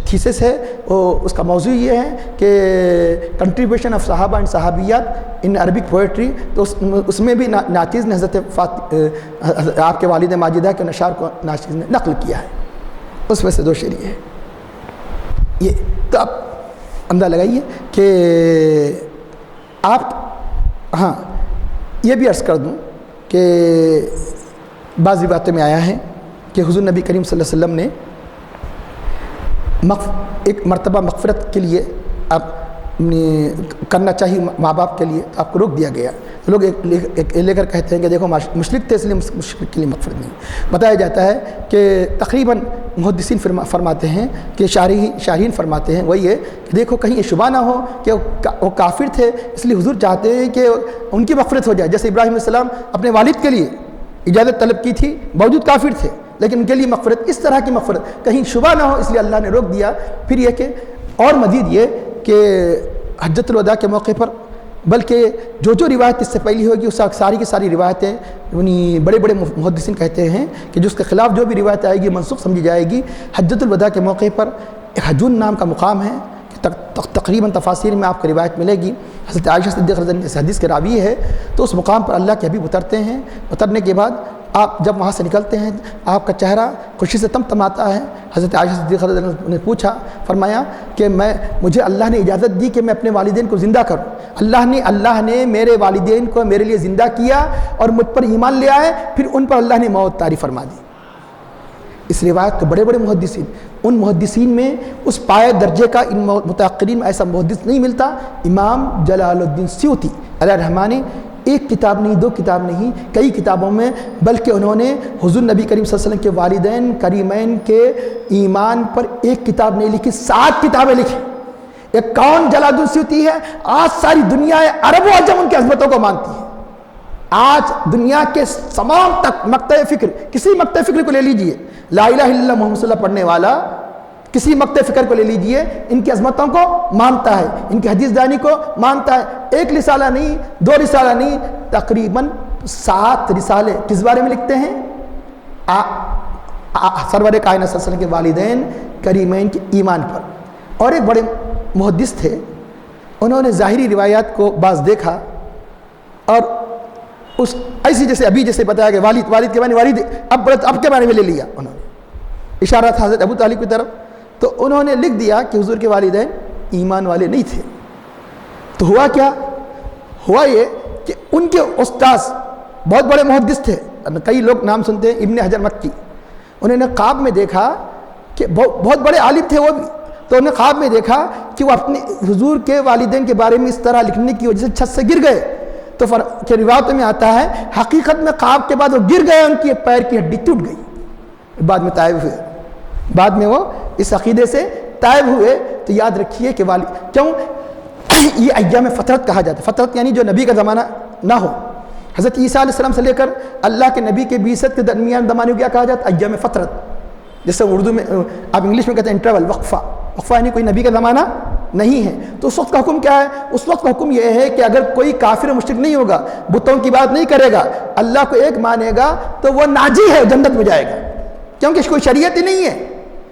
S1: تھیسس ہے وہ اس کا موضوع یہ ہے کہ کنٹریبیوشن آف صحابہ اینڈ صحابیات ان عربک پوئٹری، تو اس میں بھی ناچیز نے حضرت آپ کے والد ماجدہ کے اشعار کو ناچیز نے نقل کیا ہے، اس میں سے 2 شعر ہے یہ۔ تو آپ اندازہ لگائیے کہ آپ، ہاں یہ بھی عرض کر دوں کہ بعض باتوں میں آیا ہے کہ حضور نبی کریم صلی اللہ علیہ وسلم نے ایک مرتبہ مغفرت کے لیے آپ کرنا چاہیے ماں باپ کے لیے، آپ کو روک دیا گیا۔ لوگ ایک لے کر کہتے ہیں کہ دیکھو مشرک تھے اس لیے مشرک کے لیے مغفرت نہیں۔ بتایا جاتا ہے کہ تقریباً محدثین فرماتے ہیں کہ شارحین فرماتے ہیں وہی ہے کہ دیکھو کہیں یہ شبہ نہ ہو کہ وہ کافر تھے، اس لیے حضور چاہتے ہیں کہ ان کی مغفرت ہو جائے۔ جیسے ابراہیم علیہ السلام اپنے والد کے لیے اجازت طلب کی تھی، باوجود کافر تھے، لیکن ان کے لیے مغفرت، اس طرح کی مغفرت کہیں شبہ نہ ہو اس لیے اللہ نے روک دیا۔ پھر یہ کہ اور مزید یہ کہ حجۃ الوداع کے موقع پر، بلکہ جو روایت اس سے پہلی ہوگی اس ساری کی ساری روایتیں یعنی بڑے بڑے محدثین کہتے ہیں کہ جس کے خلاف جو بھی روایت آئے گی منسوخ سمجھی جائے گی۔ حجۃ الوداع کے موقع پر ایک حجون نام کا مقام ہے، تقریباً تفاسیر میں آپ کو روایت ملے گی، حضرت عائشہ صدیقہ رضی اللہ عنہا اس حدیث کے راوی ہے۔ تو اس مقام پر اللہ کے حبیب اترتے ہیں، اترنے کے بعد آپ جب وہاں سے نکلتے ہیں آپ کا چہرہ خوشی سے تمتماتا ہے۔ حضرت عائشہ صدیقہ رضی اللہ عنہا نے پوچھا، فرمایا کہ مجھے اللہ نے اجازت دی کہ میں اپنے والدین کو زندہ کروں، اللہ نے میرے والدین کو میرے لیے زندہ کیا اور مجھ پر ایمان لے آئے، پھر ان پر اللہ نے موت طاری فرما دی۔ اس روایت کو بڑے بڑے محدثین، ان محدثین میں اس پائے درجے کا ان متأخرین میں ایسا محدث نہیں ملتا۔ امام جلال الدین سیوطی علیہ الرحمہ نے ایک کتاب نہیں، 2 کتاب نہیں، کئی کتابوں میں، بلکہ انہوں نے حضور نبی کریم صلی اللہ علیہ وسلم کے والدین کریمین کے ایمان پر ایک کتاب نہیں لکھی، 7 کتابیں لکھی۔ ایک کون جلال الدین سیوطی ہے؟ آج ساری دنیا عرب و عجم ان کی عظمتوں کو مانتی ہے۔ آج دنیا کے تمام تک مقطع فکر، کسی مقطع فکر کو لے لیجئے، لا الہ الا اللہ محمد صلی اللہ علیہ وسلم پڑھنے والا کسی مقطع فکر کو لے لیجئے، ان کی عظمتوں کو مانتا ہے، ان کی حدیث دانی کو مانتا ہے۔ ایک رسالہ نہیں، 2 رسالہ نہیں، تقریباً 7 رسالے کس بارے میں لکھتے ہیں؟ سرور کائنات صلی اللہ علیہ وسلم کے والدین کریمین کے ایمان پر۔ اور ایک بڑے محدث تھے، انہوں نے ظاہری روایات کو بعض دیکھا اور اس ایسی جیسے ابھی جیسے بتایا کہ والد کے معنی والد اب کے بارے میں لے لیا، انہوں نے اشارہ تھا حضرت ابو طالب کی طرف، تو انہوں نے لکھ دیا کہ حضور کے والدین ایمان والے نہیں تھے۔ تو ہوا کیا؟ ہوا یہ کہ ان کے استاذ بہت بڑے محدث تھے، کئی لوگ نام سنتے ہیں، ابن حجر مکی، انہوں نے خواب میں دیکھا کہ بہت بڑے عالم تھے وہ بھی، تو انہوں نے خواب میں دیکھا کہ وہ اپنے حضور کے والدین کے بارے میں اس طرح لکھنے کی وجہ سے چھت سے گر گئے۔ تو کہ روایتوں میں آتا ہے حقیقت میں خواب کے بعد وہ گر گئے، ان کی پیر کی ہڈی ٹوٹ گئی، بعد میں تائب ہوئے، بعد میں وہ اس عقیدے سے تائب ہوئے۔ تو یاد رکھیے کہ کیوں یہ ایام فترت کہا جاتا ہے، فترت یعنی جو نبی کا زمانہ نہ ہو، حضرت عیسیٰ علیہ السلام سے لے کر اللہ کے نبی کے بعثت کے درمیان زمانے کو کیا کہا جاتا ہے؟ ایام فترت، جیسے اردو میں آپ انگلش میں کہتے ہیں انٹرول، وقفہ، وقفہ یعنی کوئی نبی کا زمانہ نہیں ہے۔ تو اس وقت کا حکم کیا ہے؟ اس وقت کا حکم یہ ہے کہ اگر کوئی کافر و مشرک نہیں ہوگا، بتوں کی بات نہیں کرے گا، اللہ کو ایک مانے گا، تو وہ ناجی ہے، جنت میں جائے گا، کیونکہ کوئی شریعت ہی نہیں ہے،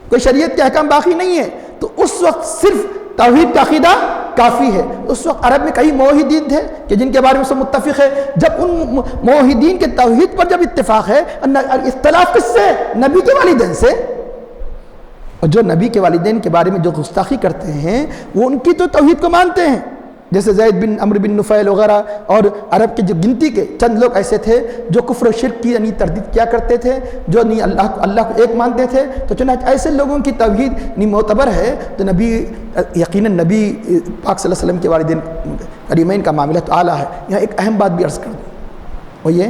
S1: کوئی شریعت کے احکام باقی نہیں ہے۔ تو اس وقت صرف توحید کا عقیدہ کافی ہے۔ اس وقت عرب میں کئی موحدین تھے کہ جن کے بارے میں سب متفق ہے، جب ان موحدین کے توحید پر جب اتفاق ہے، اختلاف کس سے؟ نبی کے والدین سے، اور جو نبی کے والدین کے بارے میں جو گستاخی کرتے ہیں وہ ان کی تو توحید کو مانتے ہیں، جیسے زید بن عمرو بن نفیل وغیرہ، اور عرب کے جو گنتی کے چند لوگ ایسے تھے جو کفر و شرک کی یعنی تردید کیا کرتے تھے، جو نہیں اللہ کو ایک مانتے تھے۔ تو چنانچہ ایسے لوگوں کی توحید نہیں معتبر ہے، تو یقیناً نبی پاک صلی اللہ علیہ وسلم کے والدین کریمین کا معاملہ تو اعلیٰ ہے۔ یہاں ایک اہم بات بھی عرض کر دوں، وہ یہ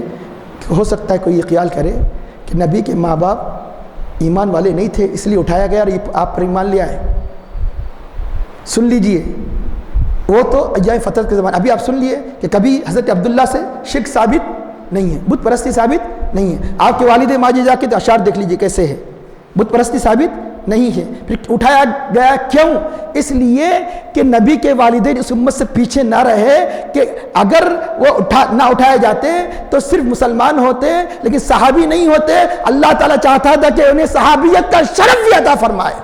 S1: کہ ہو سکتا ہے کوئی یہ خیال کرے کہ نبی کے ماں باپ ایمان والے نہیں تھے اس لیے اٹھایا گیا اور آپ پر ایمان لے آئے۔ سن لیجئے، وہ تو ایام فترت کے زمانے، ابھی آپ سن لیے کہ کبھی حضرت عبداللہ سے شرک ثابت نہیں ہے، بت پرستی ثابت نہیں ہے۔ آپ کے والد ماجد جا کے تو اشعار دیکھ لیجئے کیسے ہے، بت پرستی ثابت نہیں ہے۔ پھر اٹھایا گیا کیوں؟ اس لیے کہ نبی کے والدین اس امت سے پیچھے نہ رہے، کہ اگر وہ نہ اٹھائے جاتے تو صرف مسلمان ہوتے لیکن صحابی نہیں ہوتے۔ اللہ تعالیٰ چاہتا تھا کہ انہیں صحابیت کا شرف بھی عطا فرمائے،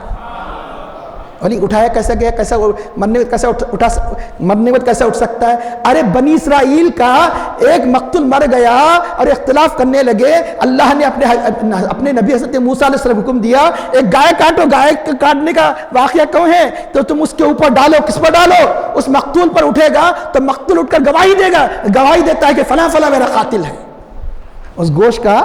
S1: اور نہیں اٹھایا کیسے گیا؟ کیسا مرنے وقت کیسے اٹھ سکتا ہے؟ ارے بنی اسرائیل کا ایک مقتول مر گیا اور اختلاف کرنے لگے، اللہ نے اپنے نبی حضرت موسیٰ علیہ السلام حکم دیا ایک گائے کاٹو، گائے کاٹنے کا واقعہ کیوں ہے؟ تو تم اس کے اوپر ڈالو، کس پر ڈالو؟ اس مقتول پر اٹھے گا تو مقتول اٹھ کر گواہی دے گا، گواہی دیتا ہے کہ فلاں فلاں میرا قاتل ہے۔ اس گوشت کا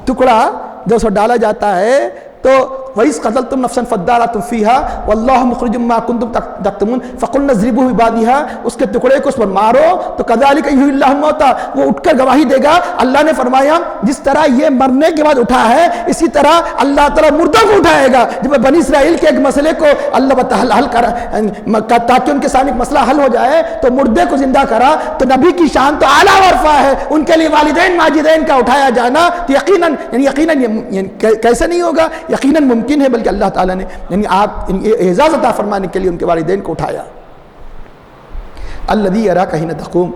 S1: ٹکڑا جب اس پر ڈالا جاتا ہے تو وَإِذْ قَتَلْتُمْ نَفْسًا فَادَّارَأْتُمْ فِيهَا وَاللَّهُ مُخْرِجٌ مَا كُنْتُمْ تَكْتُمُونَ فَقُلْنَا اضْرِبُوهُ بِبَعْضِهَا، اس کے ٹکڑے کو اس پر مارو تو كَذَلِكَ يُحْيِي اللَّهُ الْمَوْتَىٰ، وہ اٹھ کر گواہی دے گا۔ اللہ نے فرمایا جس طرح یہ مرنے کے بعد اٹھا ہے اسی طرح اللہ تعالیٰ مردوں کو اٹھائے گا۔ جب بنی اسرائیل کے ایک مسئلے کو اللہ تعالیٰ حل کرا تاکہ ان کے سامنے ایک مسئلہ حل ہو جائے تو مردے کو زندہ کرا، تو نبی کی شان تو اعلیٰ ورفع ہے، ان کے لیے والدین ماجدین کا اٹھایا جانا تو یقیناً کیسے نہیں ہوگا؟ یقیناً ممکن ہے، بلکہ اللہ تعالیٰ نے یعنی آپ اعزاز عطا فرمانے کے لیے ان کے والدین کو اٹھایا۔ الذی یراک حین تقوم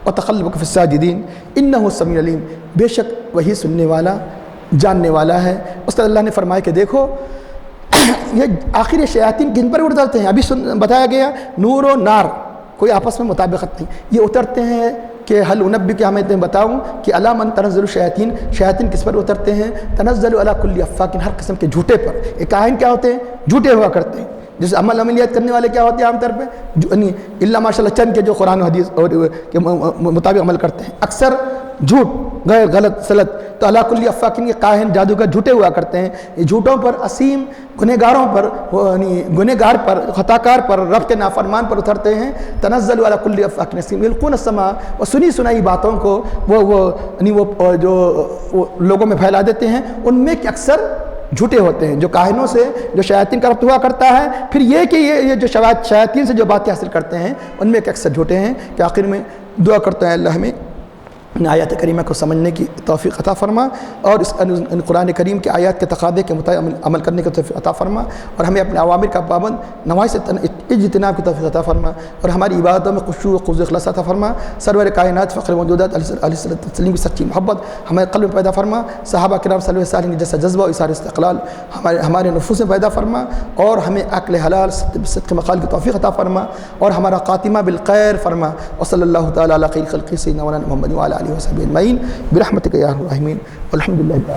S1: وتقلبک فی الساجدین انہ السمیع العلیم، بے شک وہی سننے والا جاننے والا ہے۔ اس طرح اللہ نے فرمایا کہ دیکھو یہ آخر شیاطین کن پر اترتے ہیں؟ ابھی بتایا گیا نور و نار کوئی آپس میں مطابقت نہیں، یہ اترتے ہیں کہ حل انبی کہ میں بتاؤں کہ الا من تنزل الشیاطین، شیاطین کس پر اترتے ہیں؟ تنزل علی کل افاک، ہر قسم کے جھوٹے پر۔ ایک کاہن کیا ہوتے ہیں؟ جھوٹے ہوا کرتے ہیں۔ جیسے عملیات کرنے والے کیا ہوتے ہیں عام طور پہ؟ اللہ ماشاء اللہ چند کے جو قرآن و حدیث اور کے مطابق عمل کرتے ہیں، اکثر جھوٹ غیر غلط سلط۔ تو علی کل افاک، یہ کاہن جادوگر جھوٹے ہوا کرتے ہیں، یہ جھوٹوں پر اسیم گنہگاروں پر گنہگار پر خطاکار پر رب کے نافرمان پر اترتے ہیں۔ تنزل علی کل افاک نسیم یلقون السماء، اور سنی سنائی باتوں کو وہ جو لوگوں میں پھیلا دیتے ہیں، ان میں کہ اکثر جھوٹے ہوتے ہیں۔ جو کاہنوں سے جو شیاطین کا ربط ہوا کرتا ہے، پھر یہ کہ یہ جو شیاطین سے جو باتیں حاصل کرتے ہیں ان میں کہ اکثر جھوٹے ہیں۔ کہ آخر میں دعا کرتا ہے اللہ ہمیں آیات کریمہ کو سمجھنے کی توفیق عطا فرما، اور اس قرآن کریم کے آیات کے تقاضے کے مطابق عمل کرنے کی توفیق عطا فرما، اور ہمیں اپنے اوامر کا پابند نواہی سے اجتناب کی توفیق عطا فرما، اور ہماری عبادتوں میں خشوع و خضوع اخلاص عطا فرما۔ سرور کائنات فخر موجودات علیہ الصلوۃ والتسلیم کی سچی محبت ہمارے قلب میں پیدا فرما، صحابہ کرام صلی اللہ علیہ وسلم جیسا جذبہ و اظہار استقلال ہمارے نفوس میں پیدا فرما، اور ہمیں عقل حلال صدق مقال کی توفیق عطا فرما، اور ہمارا خاتمہ بالخیر فرما۔ وصلی اللہ تعالیٰ علی خیر خلقہ سیدنا مولانا محمد وعلی آلہ وصحبہ اجمعین برحمتک یا ارحم الراحمین والحمد للہ۔